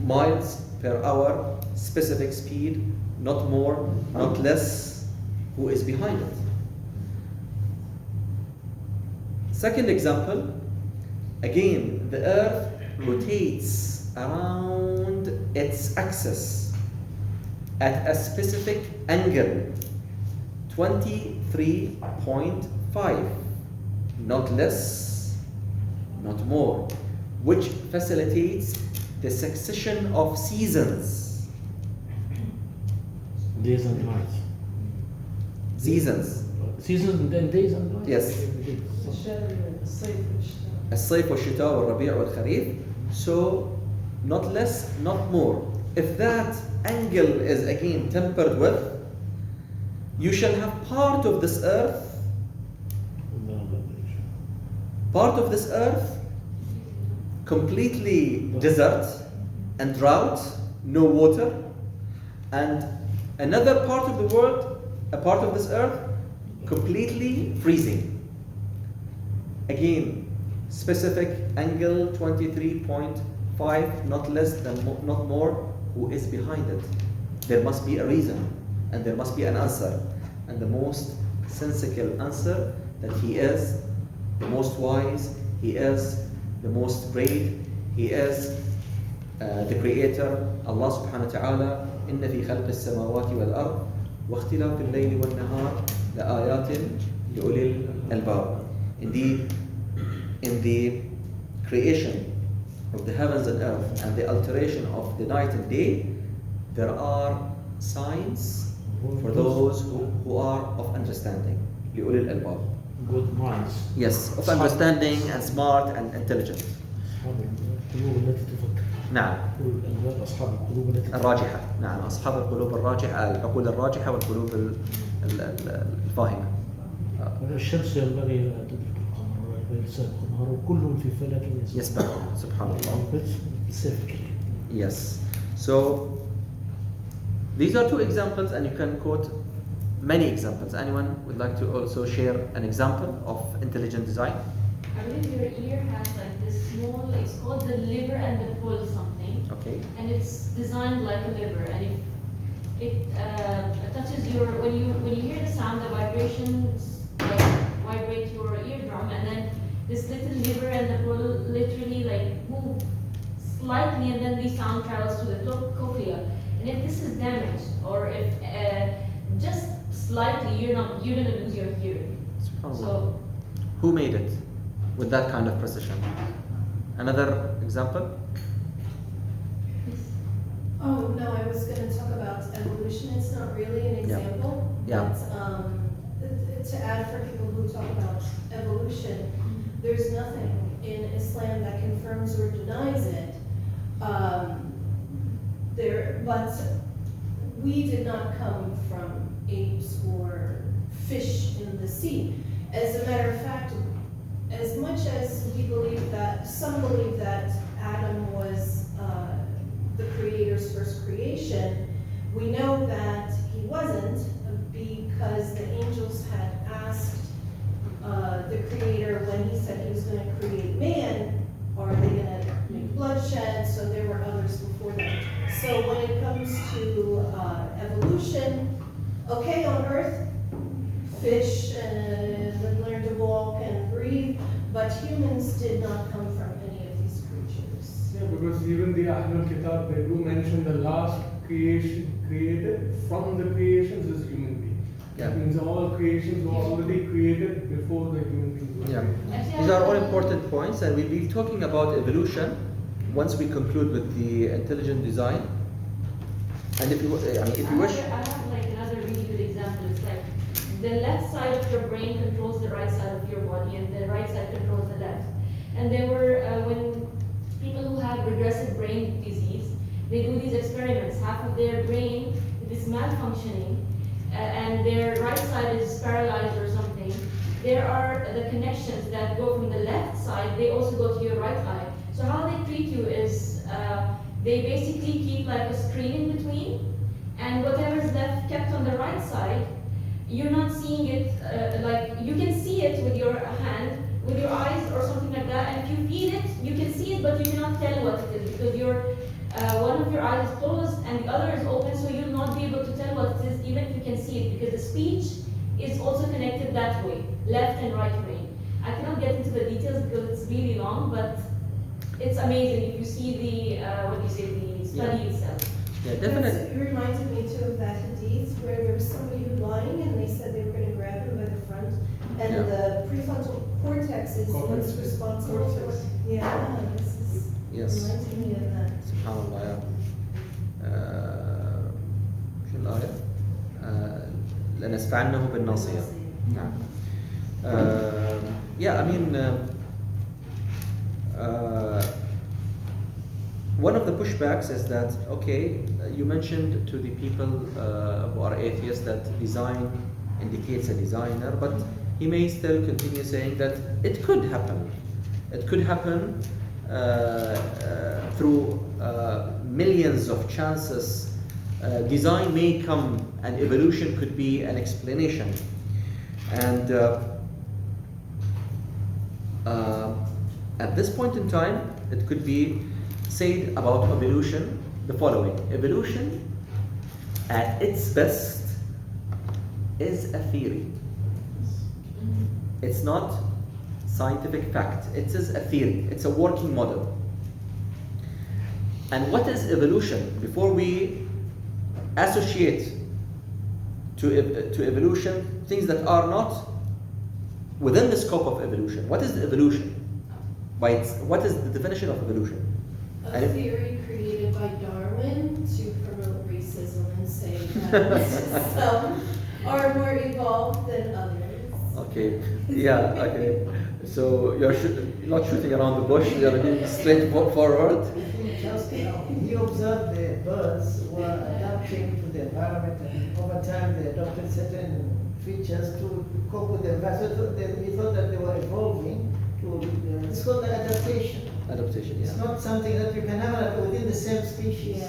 miles per hour, specific speed, not more, not less? Who is behind it? Second example, again, the earth rotates around its axis at a specific angle, 23.5, not less, not more, which facilitates the succession of seasons. Days and nights. Seasons. Seasons and then days and nights? Yes. الصيف والشتاء والربيع والخريف. So, not less, not more. If that angle is again tempered with, you shall have part of this earth completely desert and drought, no water, and another part of the world, a part of this earth, completely freezing. Again, specific angle 23.5, not less than, not more. Who is behind it? There must be a reason, and there must be an answer. And the most sensical answer that He is the most wise, He is the most great, He is the Creator, Allah subhanahu wa ta'ala. إن في خلق السماوات والأرض واختلاف الليل والنهار لآيات لأولي الألباب. Indeed, in the creation of the heavens and earth and the alteration of the night and day, there are signs for those who are of understanding. لأولي الألباب. Good minds. Yes, of understanding and smart and intelligent. أصحاب القلوب التي تفكر. نعم. أصحاب القلوب التي تفكر. الراجحة. نعم، أصحاب القلوب الراجحة، العقول الراجحة والقلوب الفاهمة. الشمس ينبغي أن تدرك القمر وينبغي سابق النهار وكل في فلك يسبحون. سبحان الله. Yes. So these are two examples, and you can quote many examples. Anyone would like to also share an example of intelligent design? I believe your ear has like this small, it's called the liver and the pull something. Okay. And it's designed like a liver, and if it touches your, when you hear the sound, the vibrations like vibrate your eardrum, and then this little liver and the pull literally like move slightly, and then the sound travels to the cochlea. And if this is damaged, or if just slightly, you're gonna lose your hearing. So, who made it with that kind of precision? Another example? Oh, no, I was going to talk about evolution. It's not really an example. Yeah. But to add for people who talk about evolution, there's nothing in Islam that confirms or denies it. But we did not come from apes or fish in the sea. As a matter of fact, as much as we believe that, some believe that Adam was the Creator's first creation, We know that he wasn't because the angels had asked the Creator when he said he was going to create man, are they going to make bloodshed? So there were others before that. So when it comes to evolution, okay, on Earth, fish learn to walk and breathe, but humans did not come from any of these creatures. Yeah, because even the Ahlul Kitab, they do mention the last creation created from the creations is human being. Yeah. That means all creations were already created before the human beings were Yeah. created. These are all important points, and we'll be talking about evolution once we conclude with the intelligent design. And if you wish. I have like another really good example. It's like the left side of your brain controls the right side of your body, and the right side controls the left. And there were when people who have regressive brain disease, they do these experiments. Half of their brain is malfunctioning, and their right side is paralyzed or something. There are the connections that go from the left side, they also go to your right eye. So how they treat you is they basically keep like a screen in between, and whatever is left kept on the right side, you're not seeing it, like you can see it with your hand, with your eyes or something like that, and if you feed it, you can see it, but you cannot tell what it is because one of your eyes is closed and the other is open, so you'll not be able to tell what it is even if you can see it, because the speech is also connected that way, left and right brain. I cannot get into the details because it's really long, but it's amazing if you see the the study itself. Yeah, definitely. It reminded me too of that hadith where there was somebody who was lying and they said they were going to grab him by the front, and the prefrontal cortex is what's responsible for. Yeah, this is reminding me of that. سبحان الله يا شو الآية؟ لنسفعنه بالناصية. نعم. Yeah, I mean, one of the pushbacks is that, okay, you mentioned to the people who are atheists that design indicates a designer, but he may still continue saying that it could happen. It could happen through millions of chances. Design may come and evolution could be an explanation. And at this point in time, it could be said about evolution the following. Evolution, at its best, is a theory. It's not scientific fact. It is a theory. It's a working model. And what is evolution? Before we associate to evolution things that are not within the scope of evolution. What is evolution? What is the definition of evolution? A theory created by Darwin to promote racism and say that some are more evolved than others. Okay, yeah, okay. So you're not shooting around the bush, you're being straightforward. He observed the birds were adapting to the environment, and over time they adopted certain features to cope with the environment. So he thought that they were evolving to, it's called the adaptation. Adaptation, yeah. It's not something that you can have within the same species.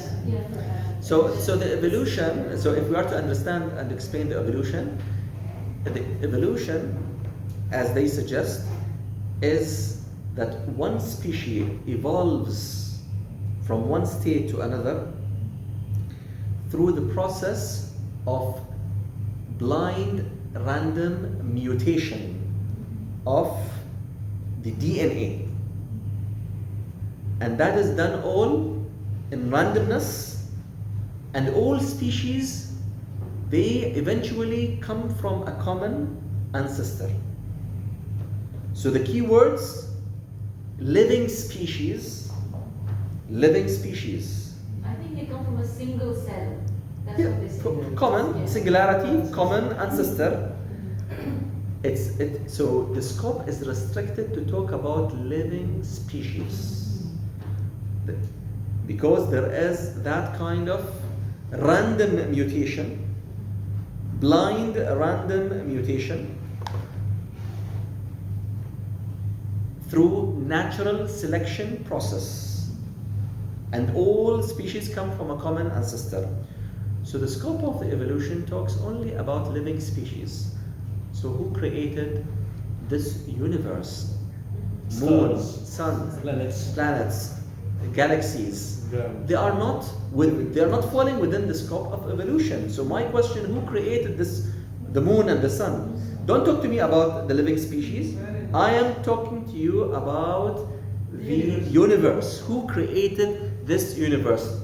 So the evolution, so if we are to understand and explain the evolution, as they suggest, is that one species evolves from one state to another through the process of blind random mutation of the DNA. And that is done all in randomness, and all species, they eventually come from a common ancestor. So the key words, living species. I think they come from a single cell. That's what they say. Common, singularity, common ancestor. So the scope is restricted to talk about living species. Because there is that kind of random mutation, blind random mutation, through natural selection process. And all species come from a common ancestor. So the scope of the evolution talks only about living species. So who created this universe? Moon, sun, planets, galaxies. They are not falling within the scope of evolution. So my question: who created this, the moon and the sun? Don't talk to me about the living species. I am talking to you about the universe. Who created this universe?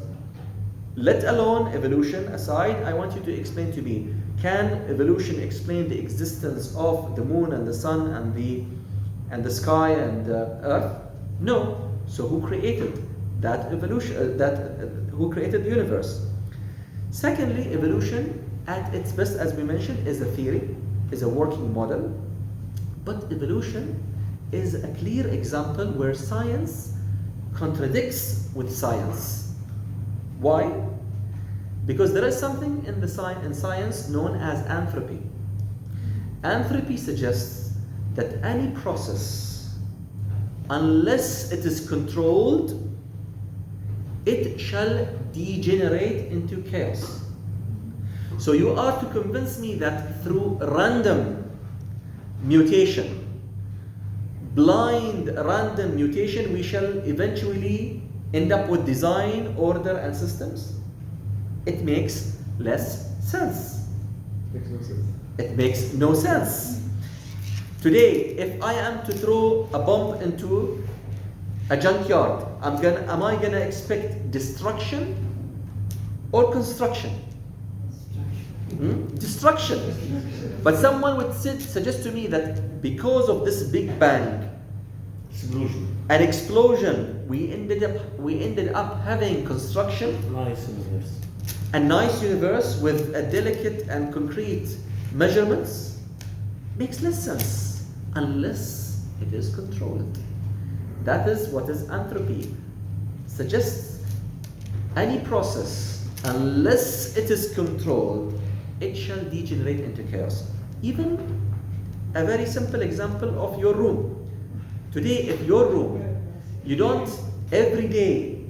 Let alone evolution aside, I want you to explain to me: can evolution explain the existence of the moon and the sun and the sky and Earth? No. So who created that evolution? Who created the universe? Secondly, evolution at its best, as we mentioned, is a theory, is a working model. But evolution is a clear example where science contradicts with science. Why? Because there is something in science known as anthropy. Anthropy suggests that any process, unless it is controlled, it shall degenerate into chaos. So you are to convince me that through random mutation, blind random mutation, we shall eventually end up with design, order, and systems? It makes less sense. Makes no sense. It makes no sense. Today, if I am to throw a bomb into a junkyard, am I gonna expect destruction or construction? Destruction. But someone would suggest to me that because of this Big Bang, an explosion, we ended up having construction, a nice universe with a delicate and concrete measurements. Makes less sense unless it is controlled. That is what is anthropy. Suggests any process, unless it is controlled, it shall degenerate into chaos. Even a very simple example of your room. Today, if your room, you don't every day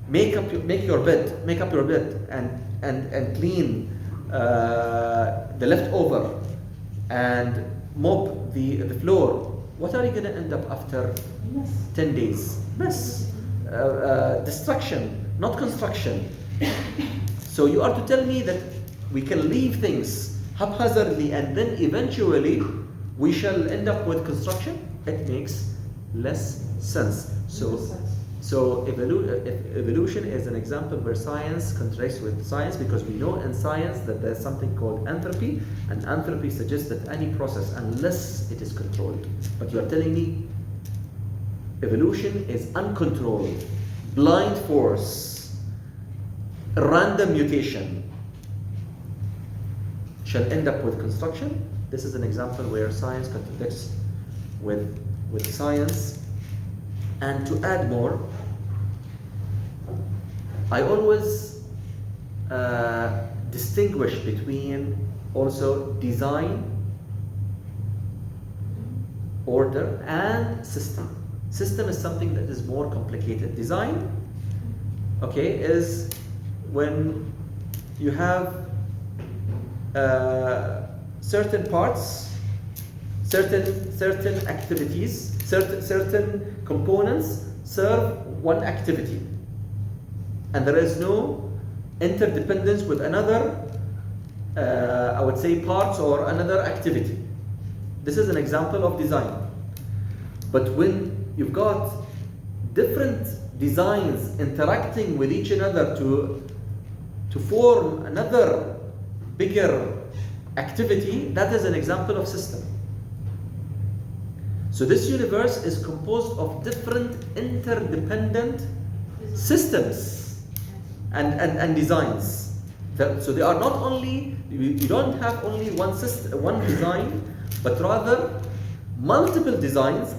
make up your bed and clean the leftover and mop the floor, what are you going to end up after 10 days? Mess. Destruction, not construction. So you are to tell me that we can leave things haphazardly and then eventually we shall end up with construction? It makes less sense. So evolution is an example where science contradicts with science, because we know in science that there's something called anthropy, and anthropy suggests that any process, unless it is controlled. But you are telling me evolution is uncontrolled, blind force, random mutation shall end up with construction? This is an example where science contradicts with science. And to add more, I always distinguish between also design, order, and system. System is something that is more complicated. Design, okay, is when you have certain parts, certain activities, certain components serve one activity, and there is no interdependence with another, I would say, parts or another activity. This is an example of design. But when you've got different designs interacting with each other to form another bigger activity, that is an example of system. So this universe is composed of different interdependent systems and designs. So they are not only, you don't have only one design, but rather multiple designs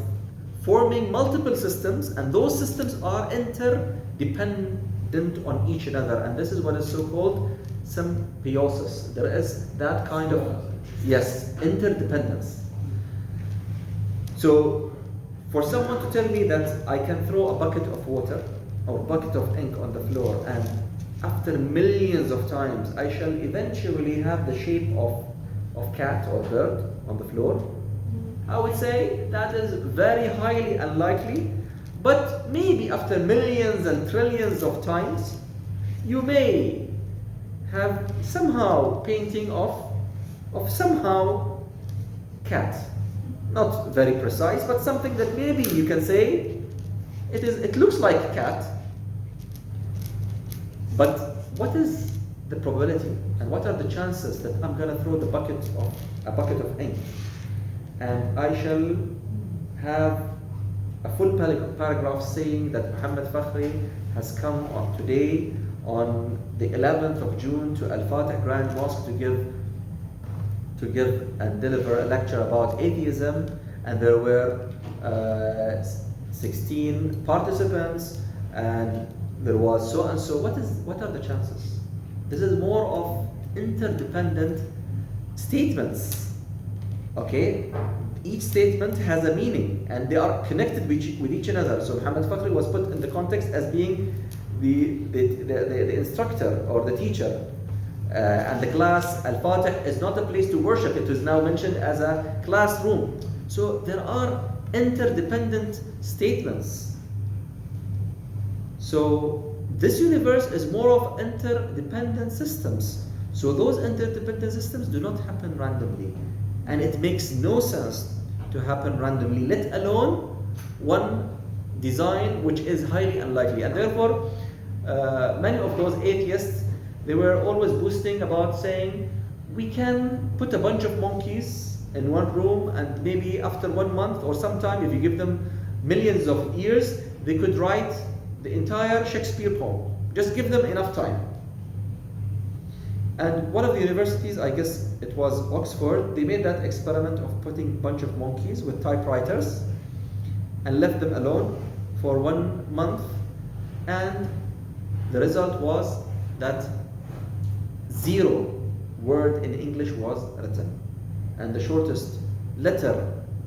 forming multiple systems, and those systems are interdependent on each other, and this is what is so-called symbiosis. There is that kind of, yes, interdependence. So for someone to tell me that I can throw a bucket of water or a bucket of ink on the floor and after millions of times, I shall eventually have the shape of cat or bird on the floor? I would say that is very highly unlikely, but maybe after millions and trillions of times, you may have somehow painting of somehow cat. Not very precise, but something that maybe you can say it looks like a cat. But what is the probability and what are the chances that I'm going to throw a bucket of ink and I shall have a full paragraph saying that Muhammad Fakhri has come on today on the 11th of June to Al-Fatih Grand Mosque to give and deliver a lecture about atheism, and there were 16 participants and there was so and so. What are the chances? This is more of interdependent statements. Okay? Each statement has a meaning and they are connected with each another. So Muhammad Fakhri was put in the context as being the instructor or the teacher. And the class, Al-Fatih, is not a place to worship. It is now mentioned as a classroom. So there are interdependent statements. So this universe is more of interdependent systems. So those interdependent systems do not happen randomly. And it makes no sense to happen randomly, let alone one design which is highly unlikely. And therefore, many of those atheists, they were always boasting about saying, we can put a bunch of monkeys in one room and maybe after 1 month or sometime, if you give them millions of years, they could write the entire Shakespeare poem. Just give them enough time. And one of the universities, I guess it was Oxford, they made that experiment of putting a bunch of monkeys with typewriters and left them alone for 1 month. And the result was that 0 word in English was written. And the shortest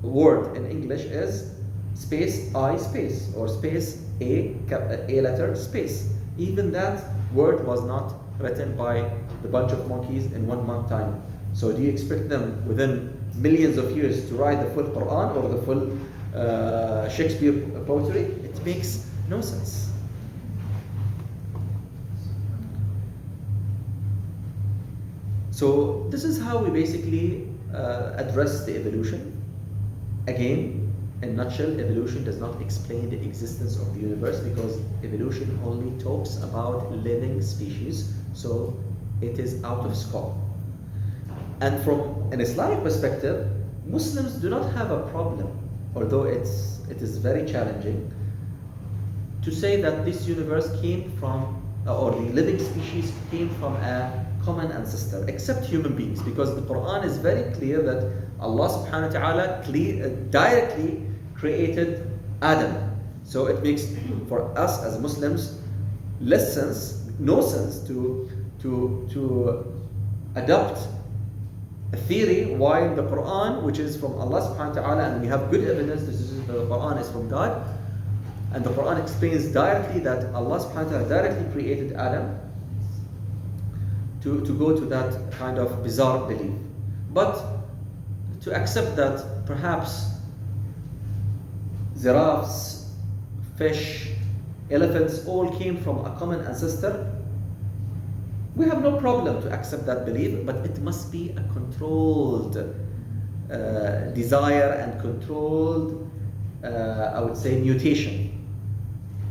word in English is space I space or space A letter space. Even that word was not written by the bunch of monkeys in 1 month time. So do you expect them within millions of years to write the full Quran or the full Shakespeare poetry? It makes no sense. So this is how we basically address the evolution. Again, in a nutshell, evolution does not explain the existence of the universe because evolution only talks about living species, so it is out of scope. And from an Islamic perspective, Muslims do not have a problem, although it is very challenging, to say that this universe came from, or the living species came from a common ancestor, except human beings, because the Quran is very clear that Allah subhanahu wa ta'ala directly created Adam. So it makes for us as Muslims no sense to adopt a theory while the Quran, which is from Allah subhanahu wa ta'ala, and we have good evidence that the Quran is from God, and the Quran explains directly that Allah subhanahu wa ta'ala directly created Adam, to go to that kind of bizarre belief. But to accept that perhaps giraffes, fish, elephants all came from a common ancestor, we have no problem to accept that belief, but it must be a controlled desire and controlled, I would say, mutation.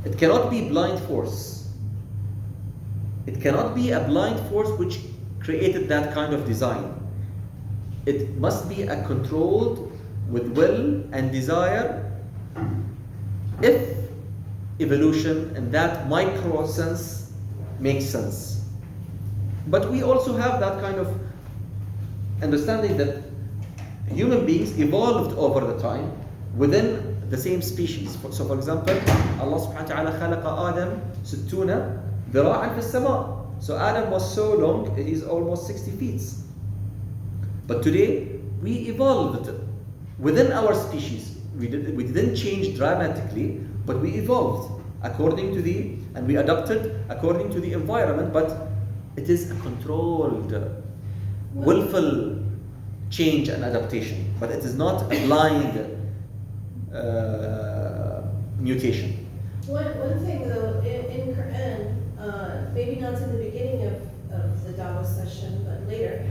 It cannot be blind force. It cannot be a blind force which created that kind of design. It must be a controlled with will and desire if evolution in that micro sense makes sense. But we also have that kind of understanding that human beings evolved over the time within the same species. So for example, Allah subhanahu wa ta'ala khalaqa Adam 60 ذراعاً في السماء. So Adam was so long, he's almost 60 feet. But today, we evolved within our species. We didn't change dramatically, but we evolved. according to and we adopted according to the environment, but it is a controlled, willful change and adaptation, but it is not a blind mutation. One thing though, in Quran, maybe not in the beginning of the Dawah session, but later,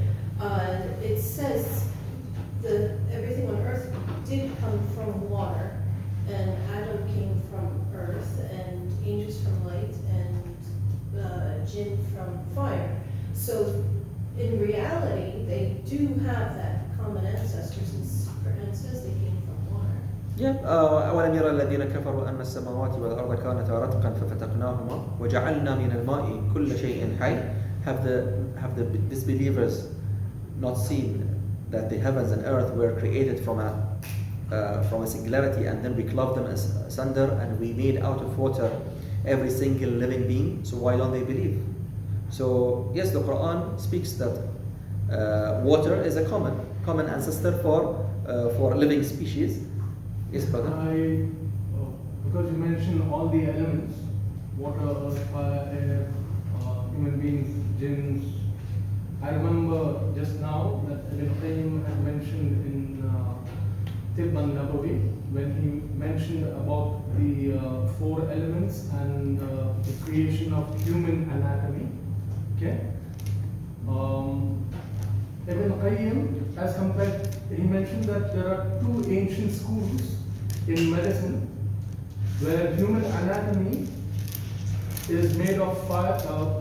it says everything on earth did come from water, and Adam came from earth, and angels from light, and jinn from fire. So in reality, they do have that common ancestor, since Quran says they came from water. أولم يرى الذين كفروا أن السماوات والأرض كانتا رتقا ففتقناهما وجعلنا من الماء كل شيء حي. Have the disbelievers not seen that the heavens and earth were created from a singularity, and then we clove them asunder, and we made out of water every single living being? So why don't they believe? So yes, the Quran speaks that water is a common ancestor for living species. Yes, brother. Because you mentioned all the elements, water, earth, fire, air, human beings, jinns. I remember just now that Ibn Qayyim had mentioned in Tibb al-Nabawi, when he mentioned about the 4 elements and the creation of human anatomy. Okay? Ibn Qayyim, as compared, he mentioned that there are 2 ancient schools in medicine where human anatomy is made of fire,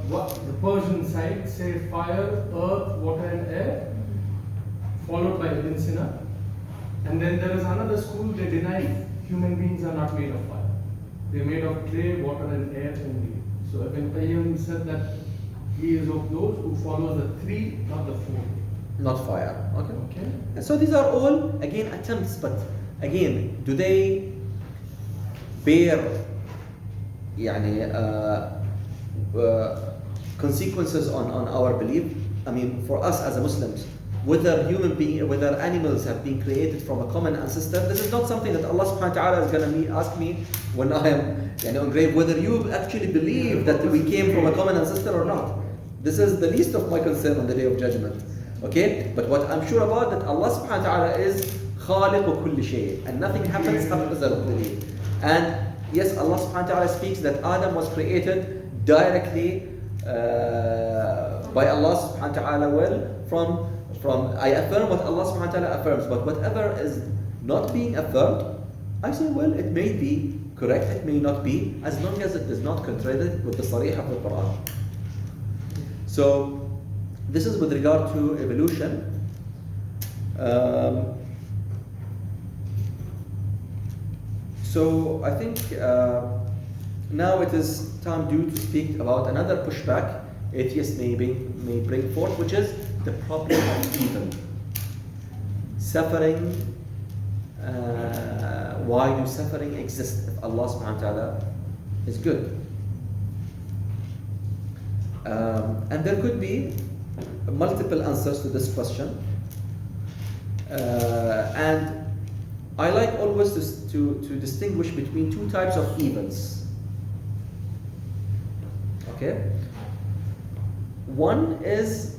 what the Persian side say fire, earth, water and air, followed by Ibn Sina. And then there is another school, they deny human beings are not made of fire. They are made of clay, water and air only. So Ibn Qayyim said that he is of those who follow the 3, not the 4. Not fire. Okay. And so these are all, again, attempts, but again, do they bear consequences on our belief? I mean, for us as a Muslims, whether animals have been created from a common ancestor, this is not something that Allah subhanahu wa ta'ala is going to ask me when I am on grave, whether you actually believe that we came from a common ancestor or not. This is the least of my concern on the Day of Judgment. Okay? But what I'm sure about, that Allah subhanahu wa ta'ala is khaliq kulli shay, and nothing happens haphazardly. And yes, Allah subhanahu wa ta'ala speaks that Adam was created directly by Allah subhanahu wa ta'ala from I affirm what Allah subhanahu wa ta'ala affirms, but whatever is not being affirmed, I say, well, it may be correct, it may not be, as long as it does not contradict with the sarih of the Quran. So this is with regard to evolution. So I think now it is time due to speak about another pushback atheists may bring forth, which is the problem of evil. Suffering, why do suffering exist if Allah subhanahu wa ta'ala is good? And there could be multiple answers to this question. And I like always to distinguish between 2 types of evils. Okay? One is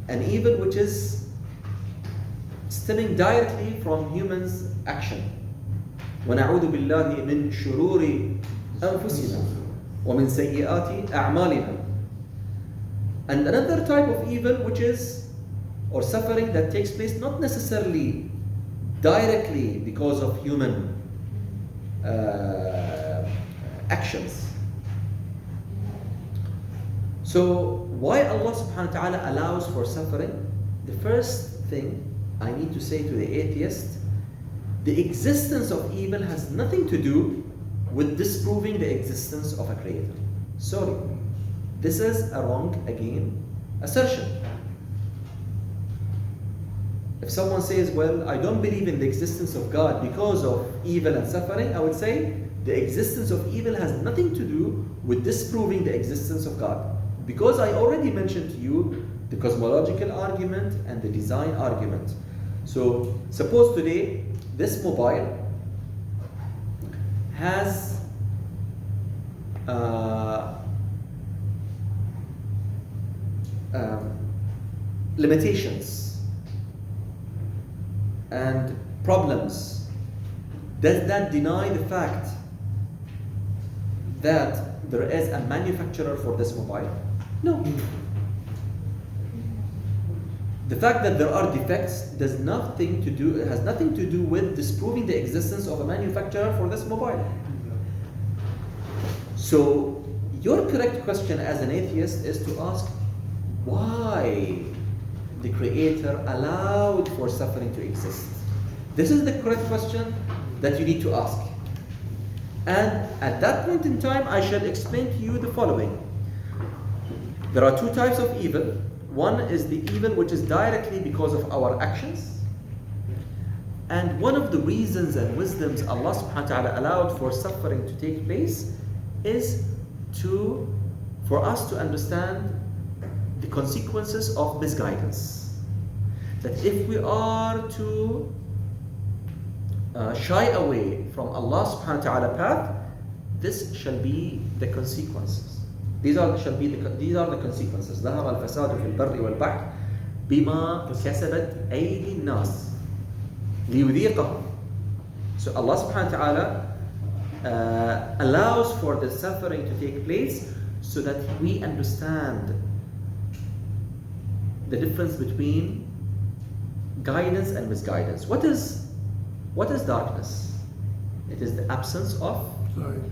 an evil which is stemming directly from humans' action. وَنَعُوذُ بِاللَّهِ مِنْ شُرُورِ أَنفُسِنَا وَمِنْ سَيِّئَاتِ أَعْمَالِنَا. And another type of evil which is, or suffering, that takes place not necessarily directly because of human actions. So why Allah subhanahu wa ta'ala allows for suffering? The first thing I need to say to the atheist, the existence of evil has nothing to do with disproving the existence of a creator. Sorry, this is a wrong, again, assertion. If someone says, well, I don't believe in the existence of God because of evil and suffering, I would say the existence of evil has nothing to do with disproving the existence of God. Because I already mentioned to you the cosmological argument and the design argument. So suppose today this mobile has limitations and problems, does that deny the fact that there is a manufacturer for this mobile? No. The fact that there are defects has nothing to do with disproving the existence of a manufacturer for this mobile. So your correct question as an atheist is to ask why the Creator allowed for suffering to exist. This is the correct question that you need to ask. And at that point in time, I shall explain to you the following. There are two types of evil. One is the evil which is directly because of our actions. And one of the reasons and wisdoms Allah subhanahu wa ta'ala allowed for suffering to take place is for us to understand the consequences of misguidance. That if we are to shy away from Allah subhanahu wa ta'ala path, this shall be the consequences. These are the consequences. ظهر الفساد في البر والبحر بما كسبت أيدي الناس ليذيقهم. So Allah subhanahu wa ta'ala allows for the suffering to take place so that we understand the difference between guidance and misguidance. What is darkness? It is the absence of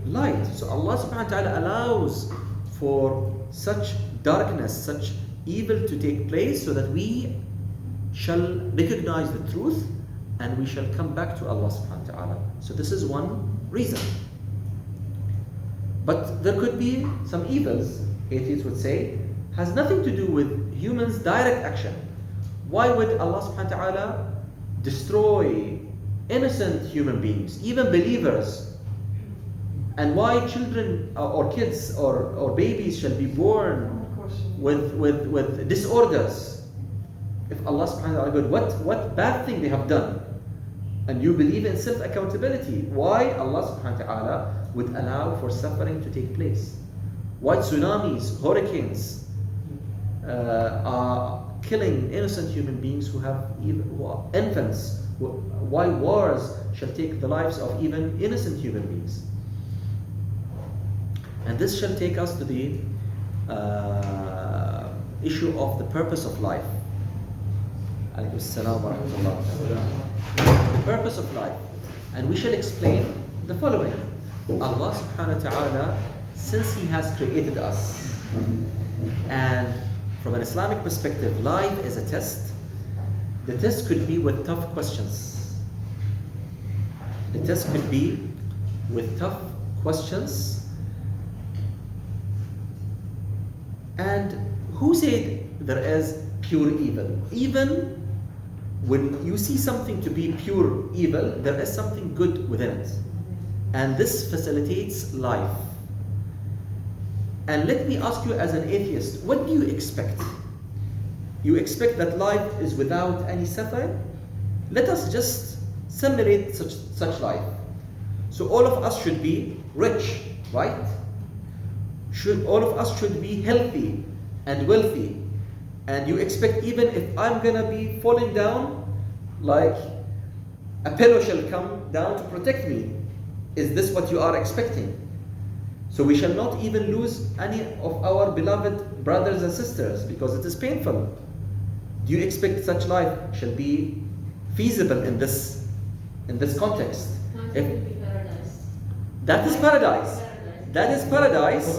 light. So Allah subhanahu wa ta'ala allows for such darkness, such evil to take place so that we shall recognize the truth and we shall come back to Allah subhanahu wa ta'ala. So this is one reason. But there could be some evils, atheists would say, has nothing to do with humans' direct action. Why would Allah subhanahu wa ta'ala destroy innocent human beings, even believers? And why children or kids or babies shall be born with disorders? If Allah subhanahu wa ta'ala, what bad thing they have done? And you believe in self-accountability. Why Allah subhanahu wa ta'ala would allow for suffering to take place? Why tsunamis, hurricanes are killing innocent human beings who are infants? Why wars shall take the lives of even innocent human beings? And this shall take us to the issue of the purpose of life. Alaykum as-salam wa rahmatullah. The purpose of life. And we shall explain the following. Allah subhanahu wa ta'ala, since He has created us, and from an Islamic perspective, life is a test. The test could be with tough questions. The test could be with tough questions. And who said there is pure evil? Even when you see something to be pure evil, there is something good within it. And this facilitates life. And let me ask you as an atheist, what do you expect? You expect that life is without any suffering? Let us just simulate such life. So all of us should be rich, right? All of us should be healthy and wealthy. And you expect even if I'm gonna be falling down, like a pillow shall come down to protect me. Is this what you are expecting? So we shall not even lose any of our beloved brothers and sisters because it is painful. Do you expect such life shall be feasible in this context? It will be paradise. That is paradise. That is paradise.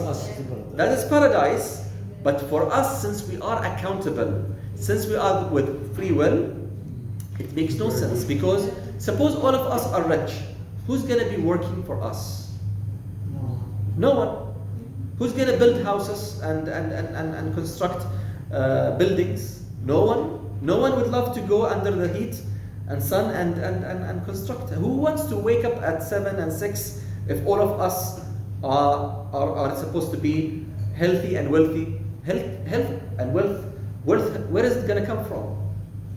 That is paradise. But for us, since we are accountable, since we are with free will, it makes no sense. Because suppose all of us are rich, who's going to be working for us? No one. Who's going to build houses and construct buildings? No one. No one would love to go under the heat and sun and construct. Who wants to wake up at 7 and 6 if all of us are supposed to be healthy and wealthy? Health and wealth, where is it going to come from?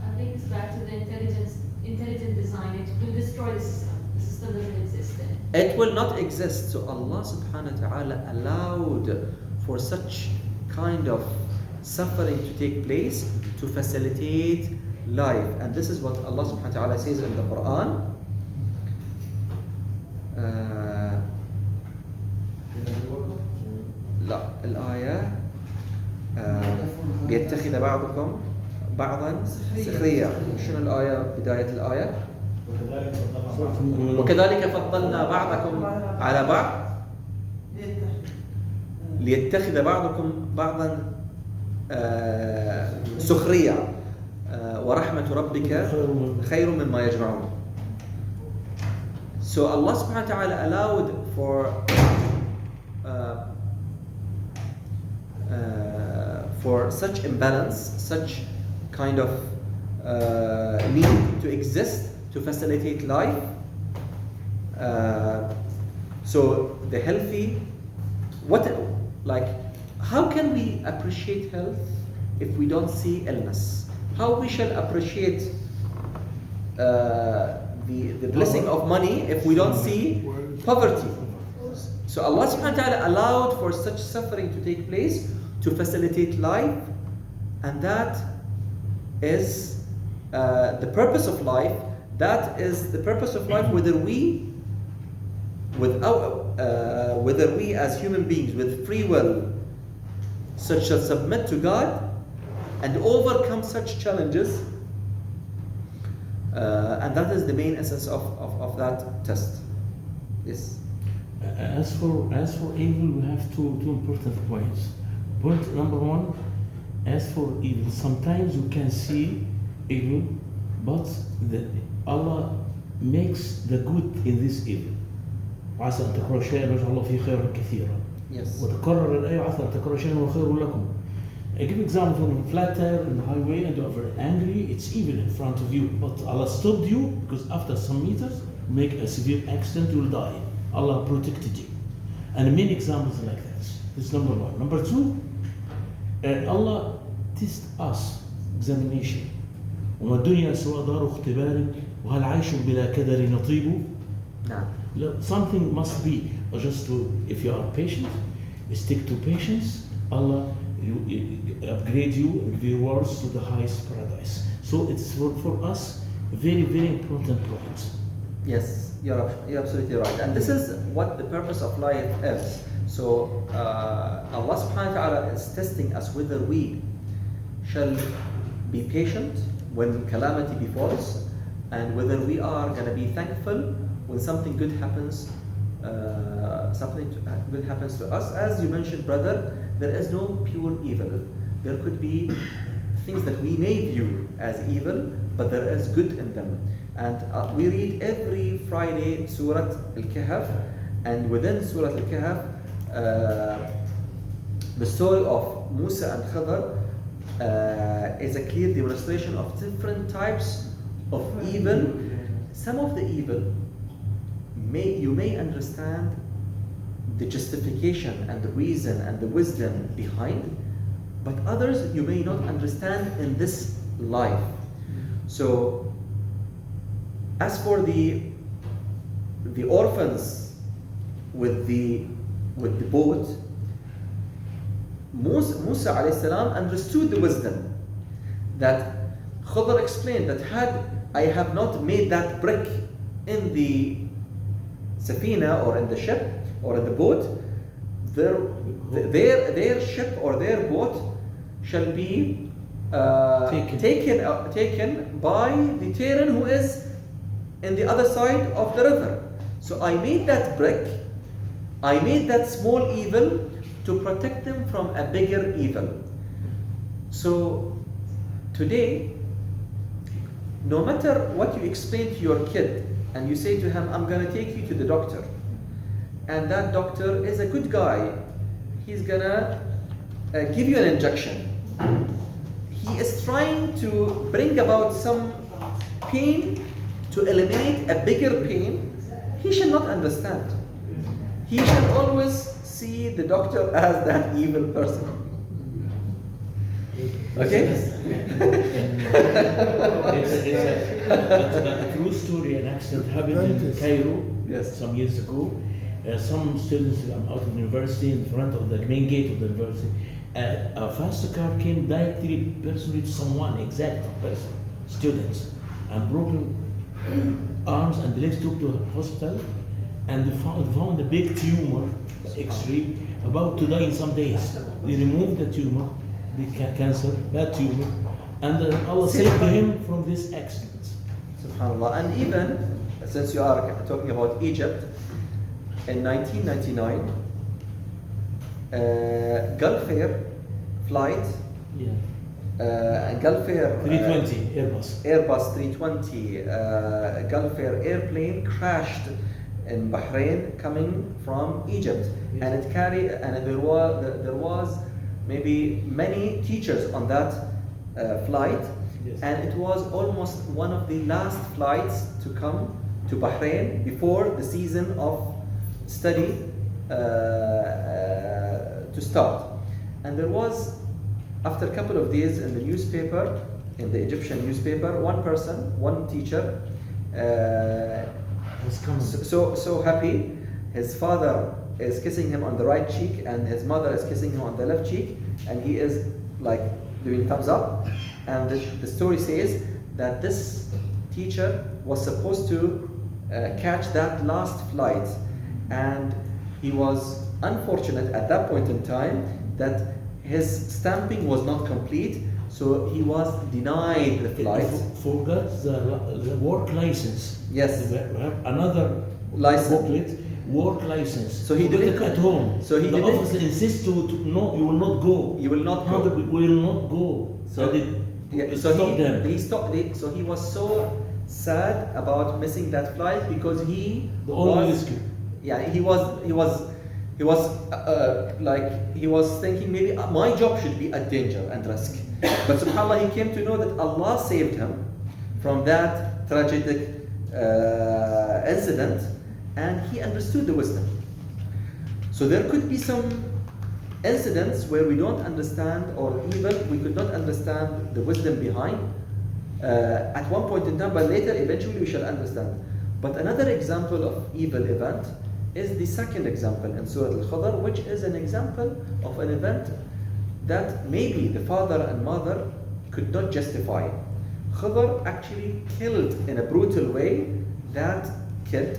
I think it's back to the intelligent design. It will destroy the system. The system still doesn't exist then. It will not exist. So Allah subhanahu wa ta'ala allowed for such kind of suffering to take place to facilitate life. And this is what Allah subhanahu wa ta'ala says in the Quran. لا الآية ليتخذ بعضكم بعضا سخريا. شنو الآية؟ بداية الآية وكذلك فضلنا بعضكم على بعض ليتخذ بعضكم بعضا سخريا ورحمة ربك خير مما يجمعون. So Allah subhanahu wa ta'ala allowed for such imbalance, such kind of need to exist to facilitate life. So the healthy, how can we appreciate health if we don't see illness? How we shall appreciate the blessing of money if we don't see poverty? So Allah subhanahu wa ta'ala allowed for such suffering to take place to facilitate life, and that is the purpose of life. That is the purpose of life, whether we as human beings with free will such as submit to God and overcome such challenges, and that is the main essence of that test. Yes. As for evil, we have two important points. Point number one, as for evil, sometimes you can see evil, but Allah makes the good in this evil. وعسى أن تكرهوا شيئا ويجعل الله فيه خيرا كثيرا. Yes. وتكرر الآية وعسى أن تكرهوا شيئا وهو خير لكم. I give example from a flat tire in the highway and you are very angry, it's evil in front of you, but Allah stopped you because after some meters, make a severe accident, you will die. Allah protected you. And many examples like that. This is number one. Number two, Allah tests us, examination. وما الدنيا سوى دار اختبار وهل عيش بلا كدر نطيب. Something must be, or just to, if you are patient, stick to patience, Allah upgrade you and give you rewards to the highest paradise. So it's for us a very, very important point. Yes, you're absolutely right. And this is what the purpose of life is. So Allah subhanahu wa ta'ala is testing us whether we shall be patient when calamity befalls, and whether we are going to be thankful when something good happens. Good happens to us. As you mentioned, brother, there is no pure evil. There could be things that we may view as evil, but there is good in them. And we read every Friday Surah Al-Kahf, and within Surah Al-Kahf, the story of Musa and Khidr is a clear demonstration of different types of evil. Some of the evil you may understand the justification and the reason and the wisdom behind, but others you may not understand in this life. So as for the orphans with the boat, Musa alayhi salam understood the wisdom that Khidr explained, that had I have not made that brick in the safina or in the ship or in the boat, their ship or their boat shall be taken by the Terran who is in the other side of the river. So I made that brick, I made that small evil to protect them from a bigger evil. So today, no matter what you explain to your kid, and you say to him, I'm going to take you to the doctor, and that doctor is a good guy, he's going to give you an injection. He is trying to bring about some pain to eliminate a bigger pain. He should not understand. He should always see the doctor as that evil person. Okay? It's a true story. An accident happened in Cairo Yes. some years ago. Some students out of the university, in front of the main gate of the university, a fast car came directly, personally to someone, exact person, students, and broken arms and legs, took to the hospital, and they found a big tumor, X-ray, about to die in some days. They removed the tumor, the cancer, bad tumor, and Allah saved him from this accident. SubhanAllah. And even, since you are talking about Egypt, in 1999, Gulf Air flight, Gulf Air 320 Airbus 320 Gulf Air airplane crashed in Bahrain coming from Egypt, and it carried, and there was maybe many teachers on that flight, and it was almost one of the last flights to come to Bahrain before the season of study to start. And there was, after a couple of days in the newspaper, in the Egyptian newspaper, one teacher so happy. His father is kissing him on the right cheek and his mother is kissing him on the left cheek, and he is like doing thumbs up. And the story says that this teacher was supposed to catch that last flight, and he was unfortunate at that point in time that his stamping was not complete, so he was denied the flight. Forgot the work license. Yes. Another license. Booklet, work license. So he did it at home. So he the did officer insists to no, you will not go. You will not go. We will not go. So he was so sad about missing that flight because he was thinking maybe my job should be at danger and risk. But subhanAllah, he came to know that Allah saved him from that tragic incident, and he understood the wisdom. So there could be some incidents where we don't understand, or even we could not understand the wisdom behind at one point in time, but later eventually we shall understand. But another example of evil event is the second example in Surah Al-Khadr, which is an example of an event that maybe the father and mother could not justify. Khadr actually killed in a brutal way that kid,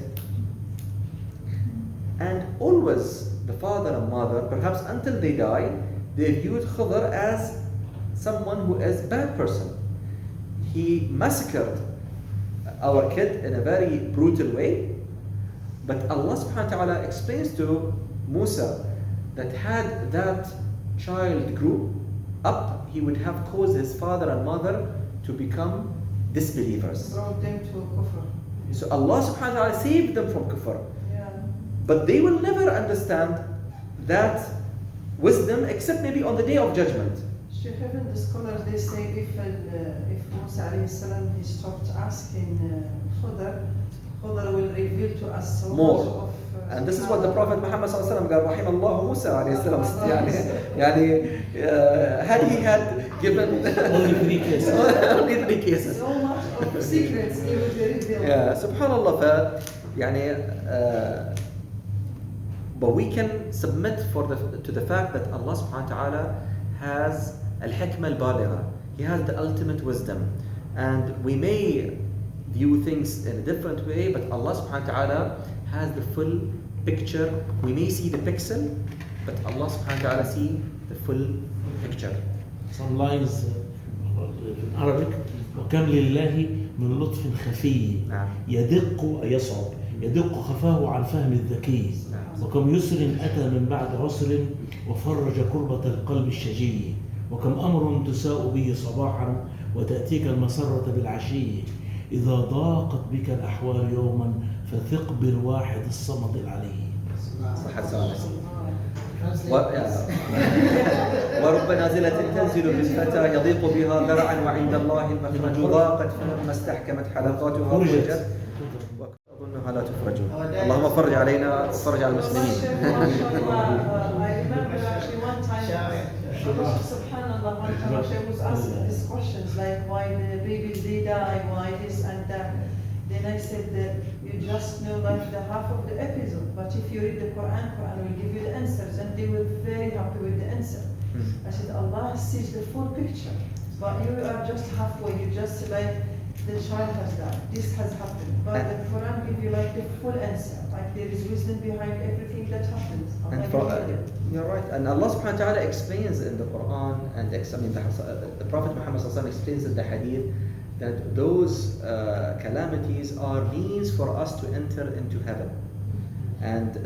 and always the father and mother, perhaps until they die, they viewed Khadr as someone who is a bad person. He massacred our kid in a very brutal way, but Allah subhanahu wa ta'ala explains to Musa that had that child grew up, he would have caused his father and mother to become disbelievers. Brought them to kufr. So Allah subhanahu wa ta'ala saved them from kufr. Yeah. But they will never understand that wisdom except maybe on the day of judgment. Sheikh, even the scholars, they say if Musa alayhi salam, he stopped asking Khadr will reveal to us so more. much of And this is what the Prophet Muhammad sallallahu alaihi wasallam قال رحم الله موسى عليه السلام. Had he had given only 3 cases. only 3 cases. so much of secrets he would reveal. Yeah, subhanallah. But we can submit to the fact that Allah subhanahu wa ta'ala has al-hikmah al-baligha. He has the ultimate wisdom. And we may view things in a different way, but Allah subhanahu wa ta'ala has the full picture. We may see the pixel, but Allah subhanahu wa ta'ala see the full picture. Some lines in Arabic, وَكَمْ لِلَّهِ مِنْ لُطْفٍ خَفِيٍّ يَدِقُّ يَصْعَبُ يدق خفاه عن فهم الذكي وكم يسر أتى من بعد عسر وفرج كربة القلب الشجي وكم أمر تساء به صباحا وتأتيك المسرة بالعشي إذا ضاقت بك الأحوال يوما فثق بالواحد الصمد العلي. ورب نازلة تنزل بالفتى يضيق بها ذرعا وعند الله المخرج ضاقت فلما استحكمت حلقاتها وجدت وأظنها لا تفرج. اللهم فرج علينا وفرج على المسلمين. Subhanallah, one time she was asking these questions like why the babies they die, why this and that. Then I said that you just know like the half of the episode, but if you read the Quran, Quran will give you the answers, and they were very happy with the answer. I said, Allah sees the full picture, but you are just halfway. You just like the child has died, this has happened, but the Quran gives you like the full answer. Like there is wisdom behind everything that happens. You're right. And Allah subhanahu wa ta'ala explains in the Quran, and the Prophet Muhammad explains in the Hadith that those calamities are means for us to enter into heaven. And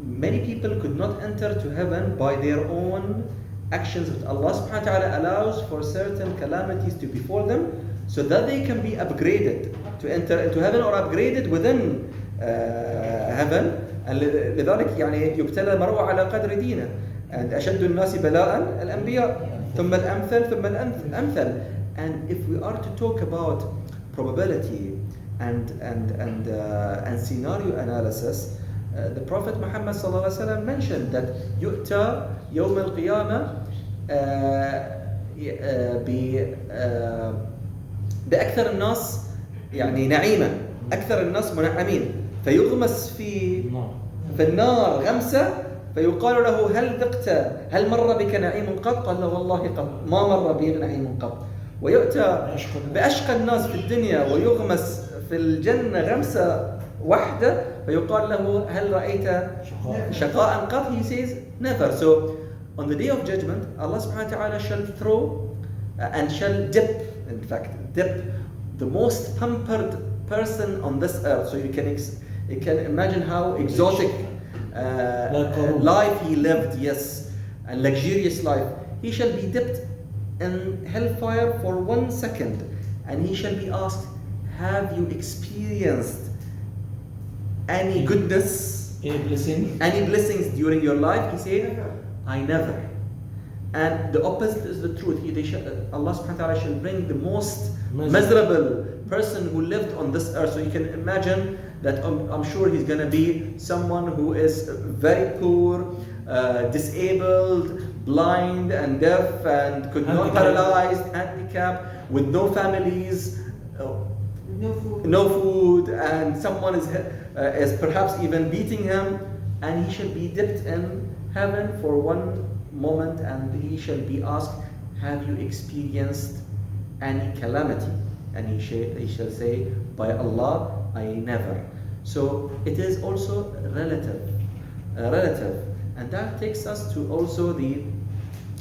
many people could not enter to heaven by their own actions, but Allah subhanahu wa ta'ala allows for certain calamities to befall them so that they can be upgraded to enter into heaven, or upgraded within heaven. لذلك يعني يبتلى المرء على قدر دينه. And أشد الناس بلاء الأنبياء ثم الأمثل ثم الأمثل. And if we are to talk about probability and scenario analysis, the Prophet Muhammad sallallahu alaihi wasallam mentioned that يؤتى يوم القيامة بأكثر الناس يعني نعيما، أكثر الناس منعمين، فيغمس في النار غمسة، فيقال له هل مر بك نعيم قط؟ قال له والله قط ما مر بي نعيم قط. ويؤتى بأشقى الناس في الدنيا ويغمس في الجنة غمسة واحدة، فيقال له هل رأيت شقاء قط? He says never. So on the day of judgment, Allah subhanahu wa ta'ala shall throw and shall dip the most pampered person on this earth. So you can imagine how exotic life he lived, yes, and luxurious life. He shall be dipped in hellfire for 1 second, and he shall be asked, have you experienced any goodness, any blessings during your life? He said, I never. And the opposite is the truth. Allah subhanahu wa ta'ala shall bring the most miserable person who lived on this earth. So you can imagine that I'm sure he's going to be someone who is very poor, disabled, blind and deaf, and could not paralyzed, handicapped, with no families, no food, and someone is perhaps even beating him, and he shall be dipped in heaven for 1 moment, and he shall be asked, have you experienced any calamity? And he shall say, by Allah, I never. So it is also relative, and that takes us to also the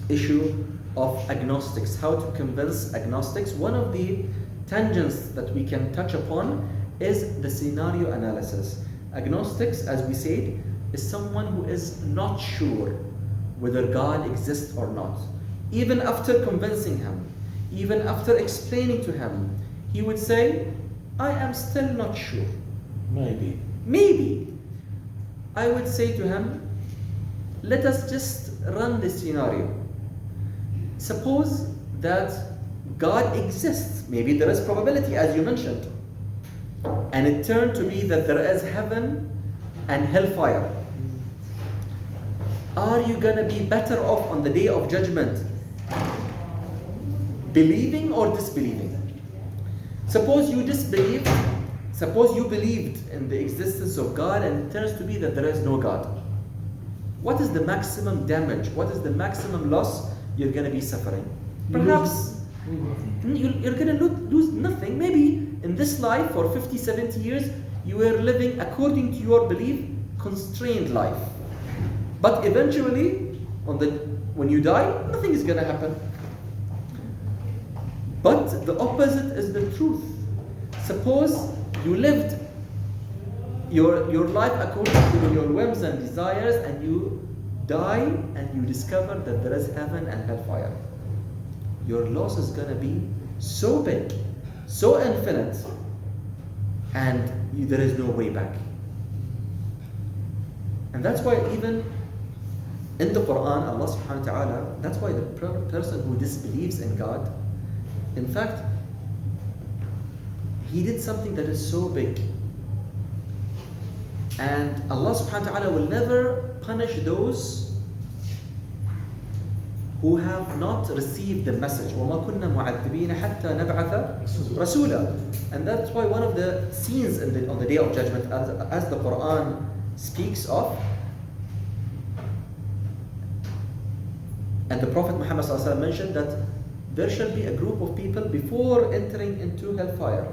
issue of agnostics, how to convince agnostics. One of the tangents that we can touch upon is the scenario analysis. Agnostics, as we said, is someone who is not sure whether God exists or not. Even after convincing him, even after explaining to him, he would say, I am still not sure. Maybe. I would say to him, let us just run this scenario. Suppose that God exists. Maybe there is probability, as you mentioned. And it turned to be that there is heaven and hellfire. Are you going to be better off on the day of judgment believing or disbelieving? Suppose you disbelieved, suppose you believed in the existence of God and it turns to be that there is no God. What is the maximum damage? What is the maximum loss you're going to be suffering? Perhaps you're going to lose nothing. Maybe in this life for 50, 70 years, you were living according to your belief, constrained life. But eventually, when you die, nothing is going to happen. But the opposite is the truth. Suppose you lived your life according to your whims and desires, and you die and you discover that there is heaven and hellfire. Your loss is going to be so big, so infinite, and there is no way back. And that's why even in the Quran, Allah subhanahu wa ta'ala, that's why the person who disbelieves in God, in fact, he did something that is so big. And Allah subhanahu wa ta'ala will never punish those who have not received the message. وَمَا كُنَّا مُعَذِّبِينَ حَتَّى نَبْعَثَ رَسُولًا. And that's why one of the scenes on the Day of Judgment, as the Quran speaks of, and the Prophet Muhammad ﷺ mentioned that there shall be a group of people before entering into hellfire.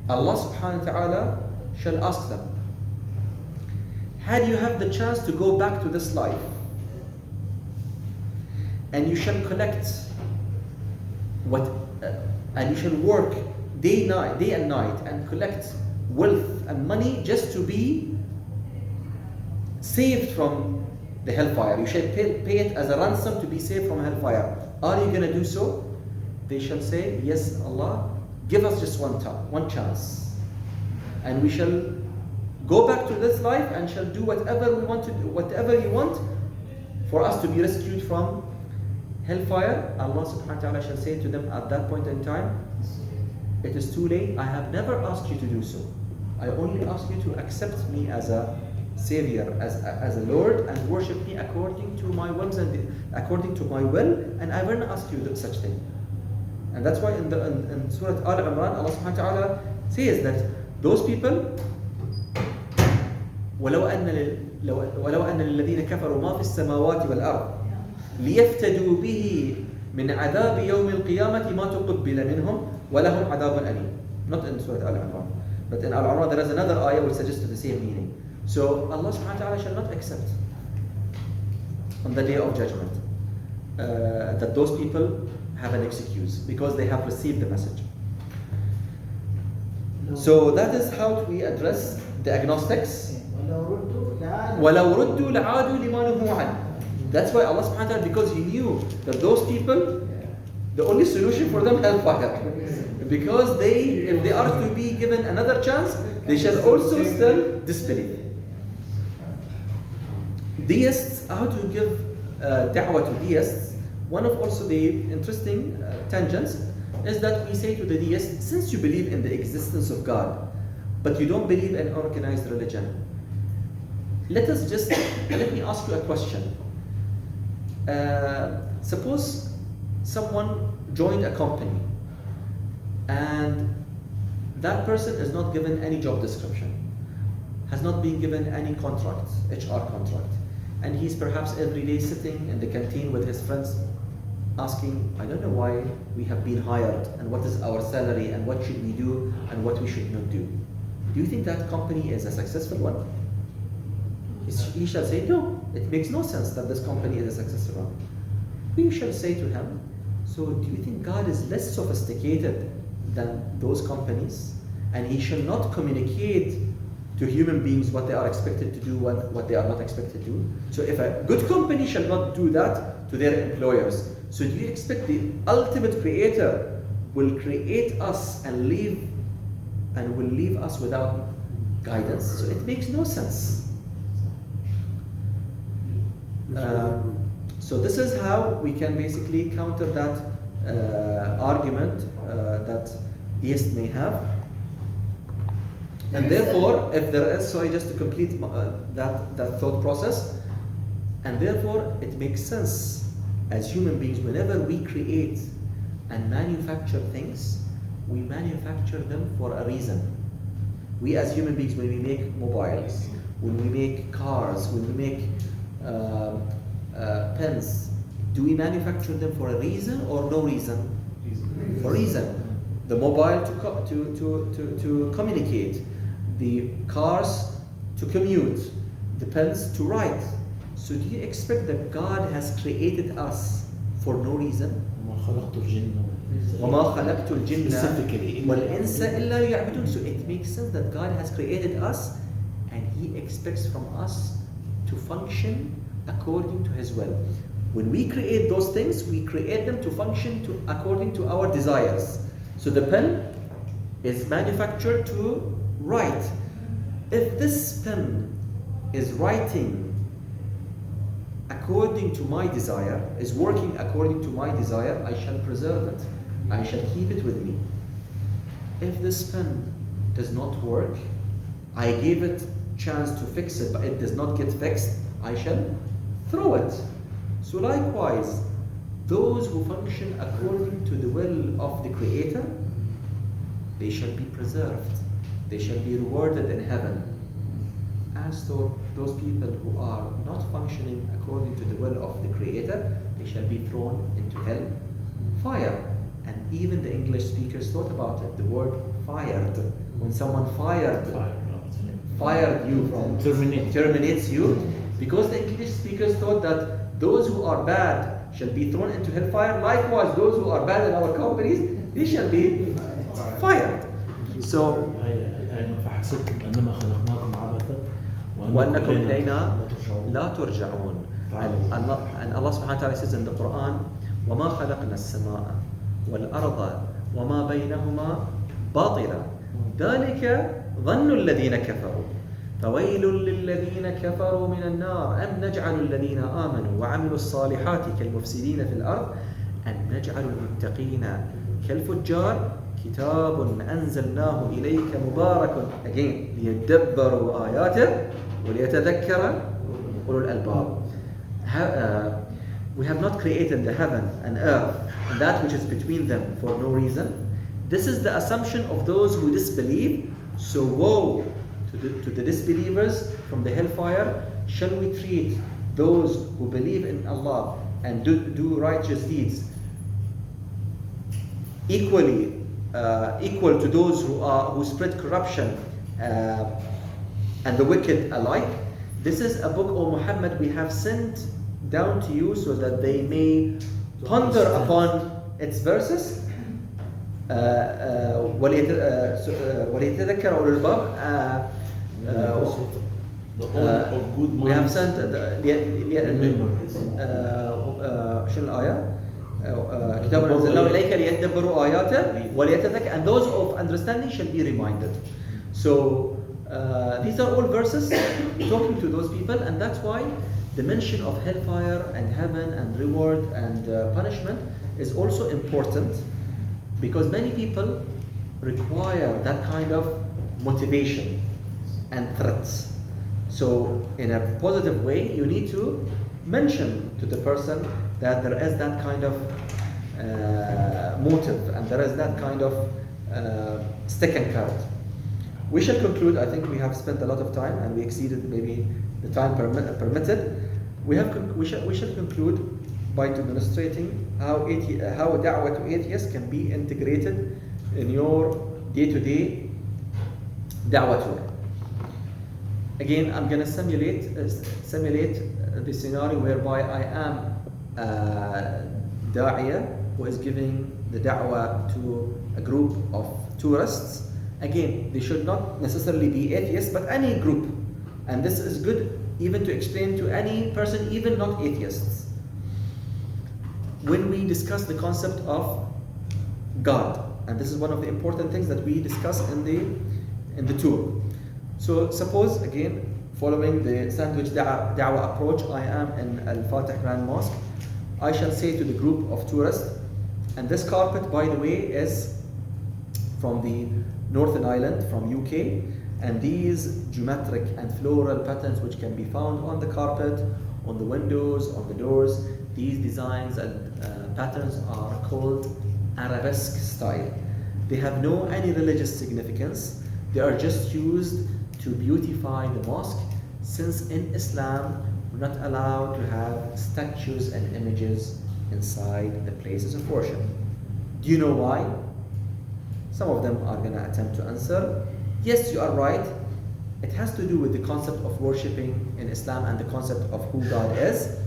Allah subhanahu wa ta'ala shall ask them, had you have the chance to go back to this life, and you shall collect and you shall work day and night and collect wealth and money just to be saved from the hellfire. You shall pay it as a ransom to be saved from hellfire. Are you going to do so? They shall say, yes, Allah, give us just one chance, and we shall go back to this life and shall do whatever we want to do, whatever you want for us to be rescued from hellfire. Allah subhanahu wa ta'ala shall say to them at that point in time, it is too late. I have never asked you to do so. I only ask you to accept me as a Savior, as a Lord, and worship me according to my whims and according to my will, and I will not ask you such thing. And that's why in Surah Al-Imran, Allah subhanahu wa ta'ala says that those people, وَلَوْ أَنَّ لِلَّذِينَ كَفَرُوا مَا فِي السَّمَاوَاتِ وَالْأَرْضِ لِيَفْتَدُوا بِهِ مِنْ عَذَابِ يَوْمِ الْقِيَامَةِ مَا تُقُبِّلَ مِنْهُمْ وَلَهُمْ عَذَابٌ أَلِيمٌ. Not in Surah Al-Imran, but in Al-Imran there is another ayah which suggests the same meaning. So Allah subhanahu wa ta'ala shall not accept on the Day of Judgment that those people have an excuse because they have received the message. So that is how we address the agnostics. وَلَوْ رُدُّوا لَعَادُوا لِمَا نُهُوا عَنْهُ. That's why Allah subhanahu wa ta'ala, because He knew that those people, the only solution for them, hellfire. Because if they are to be given another chance, they shall also still disbelieve. Deists, how to give da'wah to deists, one of also the interesting tangents is that we say to the deists, since you believe in the existence of God, but you don't believe in organized religion, let me ask you a question. Suppose someone joined a company and that person is not given any job description, has not been given any contract, HR contract, and he's perhaps every day sitting in the canteen with his friends asking, I don't know why we have been hired, and what is our salary, and what should we do, and what we should not do. Do you think that company is a successful one? He shall say, no, it makes no sense that this company is a successful one. We shall say to him, so do you think God is less sophisticated than those companies? And He shall not communicate to human beings what they are expected to do and what they are not expected to do. So if a good company shall not do that to their employers, so do you expect the ultimate creator will create us and will leave us without guidance? So it makes no sense. So this is how we can basically counter that argument that deists may have. And therefore, if there is, sorry, just to complete that thought process, and therefore it makes sense as human beings, whenever we create and manufacture things, we manufacture them for a reason. We as human beings, when we make mobiles, when we make cars, when we make pens, do we manufacture them for a reason or no reason? For reason. The mobile to communicate, the cars to commute, the pens to write. So do you expect that God has created us for no reason? وَمَا خَلَقْتُ الْجِنَّ وَالْإِنسَ إِلَّا لِيَعْبُدُونَ. So it makes sense that God has created us and He expects from us to function according to His will. When we create those things, we create them to function according to our desires. So the pen is manufactured to write. If this pen is writing according to my desire, is working according to my desire, I shall preserve it. I shall keep it with me. If this pen does not work, I gave it chance to fix it, but it does not get fixed, I shall throw it. So likewise, those who function according to the will of the Creator, they shall be preserved. They shall be rewarded in heaven. As to those people who are not functioning according to the will of the Creator, they shall be thrown into hell, fire. And even the English speakers thought about it, the word fired. When someone fired you from terminates you, because the English speakers thought that those who are bad shall be thrown into hellfire. Likewise, those who are bad in our companies, they shall be fired. So فحسبتم انما خلقناكم عبثا وانكم الينا لا ترجعون. And Allah subhanahu wa ta'ala says in the Quran, وما خلقنا السماء والأرض وما بينهما باطلا ذلك ظن الذين كفروا فويل للذين كفروا من النار أم نجعل الذين آمنوا وعملوا الصالحات كالمفسدين في الأرض أم نجعل المتقين كالفجار كتاب أنزلناه إليك مبارك again ليدبروا آياته وليتذكر أولو الألباب. We have not created the heaven and earth and that which is between them for no reason. This is the assumption of those who disbelieve. So woe to the disbelievers from the hellfire. Shall we treat those who believe in Allah and do righteous deeds equal to those who spread corruption and the wicked alike? This is a book, O Muhammad, we have sent down to you so that they may ponder upon its verses. وليتذكر أولو الألباب. We have sent شنو الآية؟ كتاب أنزلناه إليك ليدبروا آياته وليتذكر, and those of understanding shall be reminded. So these are all verses talking to those people, and that's why the mention of hellfire and heaven and reward and punishment is also important, because many people require that kind of motivation and threats. So in a positive way, you need to mention to the person that there is that kind of motive and there is that kind of stick and carrot. We shall conclude. I think we have spent a lot of time and we exceeded maybe the time permitted. We shall conclude by demonstrating how da'wah to atheists can be integrated in your day-to-day da'wah tour. Again, I'm going to simulate the scenario whereby I am a da'iyah who is giving the da'wah to a group of tourists. Again, they should not necessarily be atheists, but any group. And this is good even to explain to any person, even not atheists. When we discuss the concept of God, and this is one of the important things that we discuss in the tour. So suppose, again, following the sandwich da'wah approach, I am in Al-Fatih Grand Mosque. I shall say to the group of tourists, and this carpet, by the way, is from the Northern Ireland, from UK, and these geometric and floral patterns which can be found on the carpet, on the windows, on the doors, these designs and patterns are called Arabesque style. They have no any religious significance. They are just used to beautify the mosque, since in Islam we're not allowed to have statues and images inside the places of worship. Do you know why? Some of them are going to attempt to answer. Yes, you are right. It has to do with the concept of worshipping in Islam and the concept of who God is.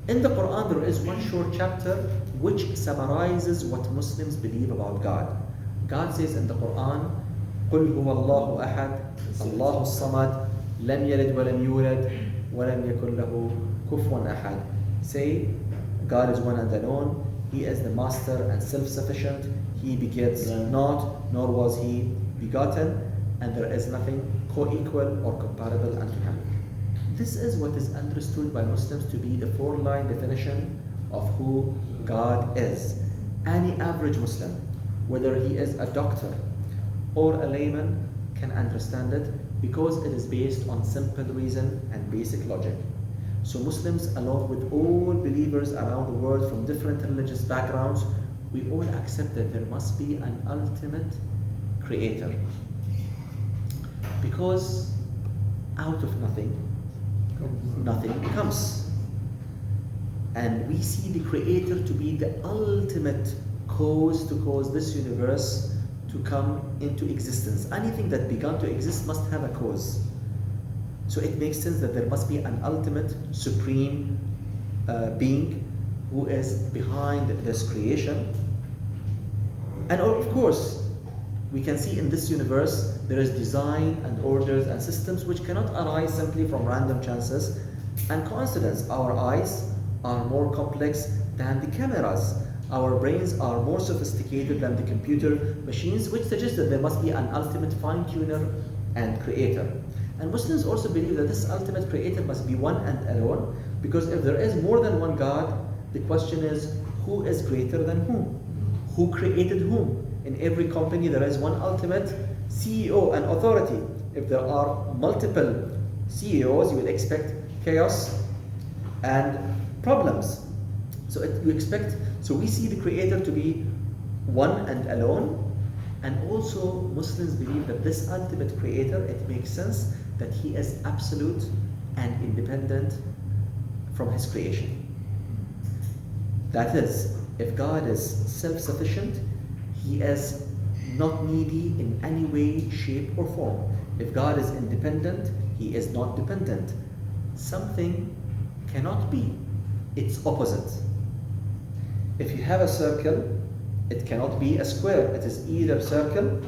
In the Quran, there is one short chapter which summarizes what Muslims believe about God. God says in the Quran, قُلْ هُوَ اللَّهُ أَحَدٌ اللَّهُ الصَّمَدُ لَمْ يَلِدْ وَلَمْ يُولَدْ وَلَمْ يَكُنْ لَهُ كُفُوًا أَحَدٌ. Say, God is one and alone. He is the master and self-sufficient. He begets not, nor was he begotten, and there is nothing co-equal or comparable unto him. This is what is understood by Muslims to be the four-line definition of who God is. Any average Muslim, whether he is a doctor or a layman, can understand it because it is based on simple reason and basic logic. So Muslims, along with all believers around the world from different religious backgrounds, we all accept that there must be an ultimate creator. Because out of nothing, nothing comes. And we see the creator to be the ultimate cause to cause this universe to come into existence. Anything that began to exist must have a cause. So it makes sense that there must be an ultimate, supreme being who is behind this creation. And of course, we can see in this universe there is design and orders and systems which cannot arise simply from random chances and coincidence. Our eyes are more complex than the cameras. Our brains are more sophisticated than the computer machines, which suggests that there must be an ultimate fine-tuner and creator. And Muslims also believe that this ultimate creator must be one and alone, because if there is more than one God, the question is, who is greater than whom? Who created whom? In every company there is one ultimate CEO and authority. If there are multiple CEOs, you would expect chaos and problems. So we see the creator to be one and alone. And also Muslims believe that this ultimate creator, it makes sense that he is absolute and independent from his creation. That is, if God is self-sufficient, he is not needy in any way, shape or form. If God is independent, he is not dependent. Something cannot be its opposite. If you have a circle, it cannot be a square. It is either circle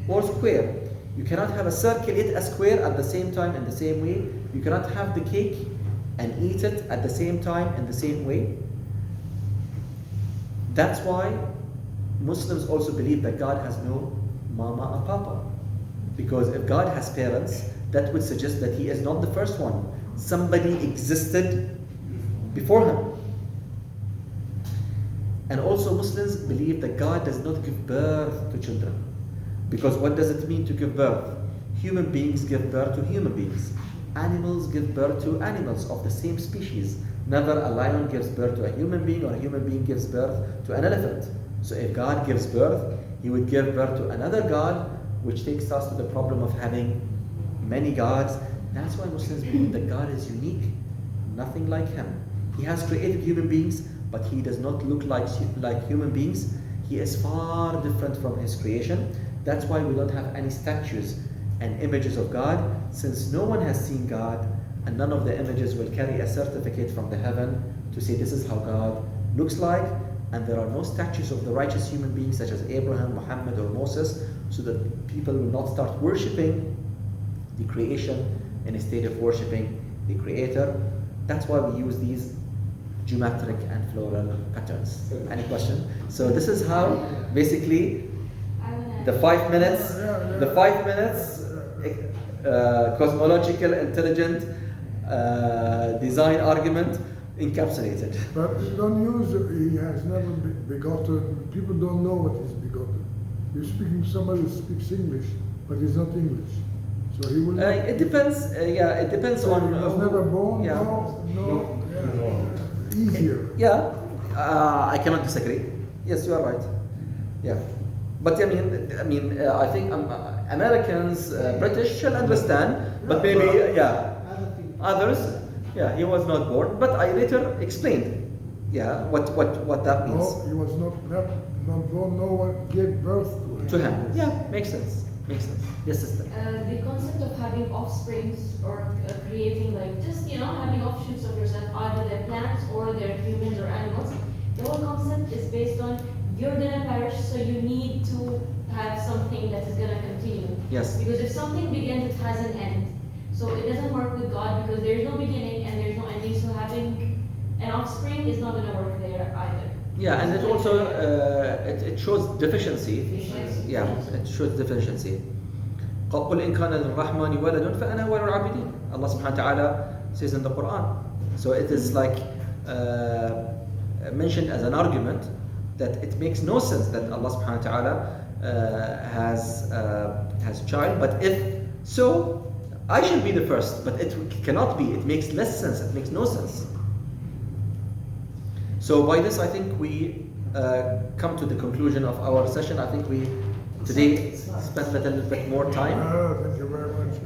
or square. You cannot have a circle yet a square at the same time in the same way. You cannot have the cake and eat it at the same time in the same way. That's why Muslims also believe that God has no mama and papa. Because if God has parents, that would suggest that he is not the first one. Somebody existed before him. And also Muslims believe that God does not give birth to children. Because what does it mean to give birth? Human beings give birth to human beings. Animals give birth to animals of the same species. Never a lion gives birth to a human being, or a human being gives birth to an elephant. So if God gives birth, he would give birth to another God, which takes us to the problem of having many gods. That's why Muslims believe that God is unique, nothing like him. He has created human beings, but he does not look like human beings. He is far different from his creation. That's why we don't have any statues and images of God, since no one has seen God, and none of the images will carry a certificate from the heaven to say this is how God looks like. And there are no statues of the righteous human beings such as Abraham, Muhammad or Moses, so that people will not start worshipping the creation in a state of worshipping the creator. That's why we use these geometric and floral patterns. Any question? So this is how basically the 5 minutes, cosmological, intelligent design argument encapsulated. But don't use, he has never begotten. People don't know what is begotten. You're speaking to somebody who speaks English, but he's not English. So he will. It depends. It depends so on. He was never born. Yeah. No. Easier. Yeah, I cannot disagree. Yes, you are right. Yeah, but I think Americans, British shall understand, but maybe others. Yeah, he was not born, but I later explained. Yeah, what that means. No, he was not born. No one gave birth to him. To him. Yeah, makes sense. Yes, sister. The concept of having offsprings or creating having offshoots of yourself, either they're plants or they're humans or animals, the whole concept is based on you're gonna perish, so you need to have something that is gonna continue. Yes. Because if something begins, it has an end. So it doesn't work with God because there's no beginning and there's no ending. So having an offspring is not gonna work there either. Yeah, and it also it shows deficiency. Yeah, it shows deficiency. قل إن كان للرحمن ولد فأنا أول العابدين. Allah subhanahu wa ta'ala says in the Quran. So it is like mentioned as an argument that it makes no sense that Allah subhanahu wa ta'ala has a child. But if so, I should be the first, but it cannot be. It makes less sense. It makes no sense. So by this, I think we come to the conclusion of our session. I think we today spent a little bit more time. Thank you very much.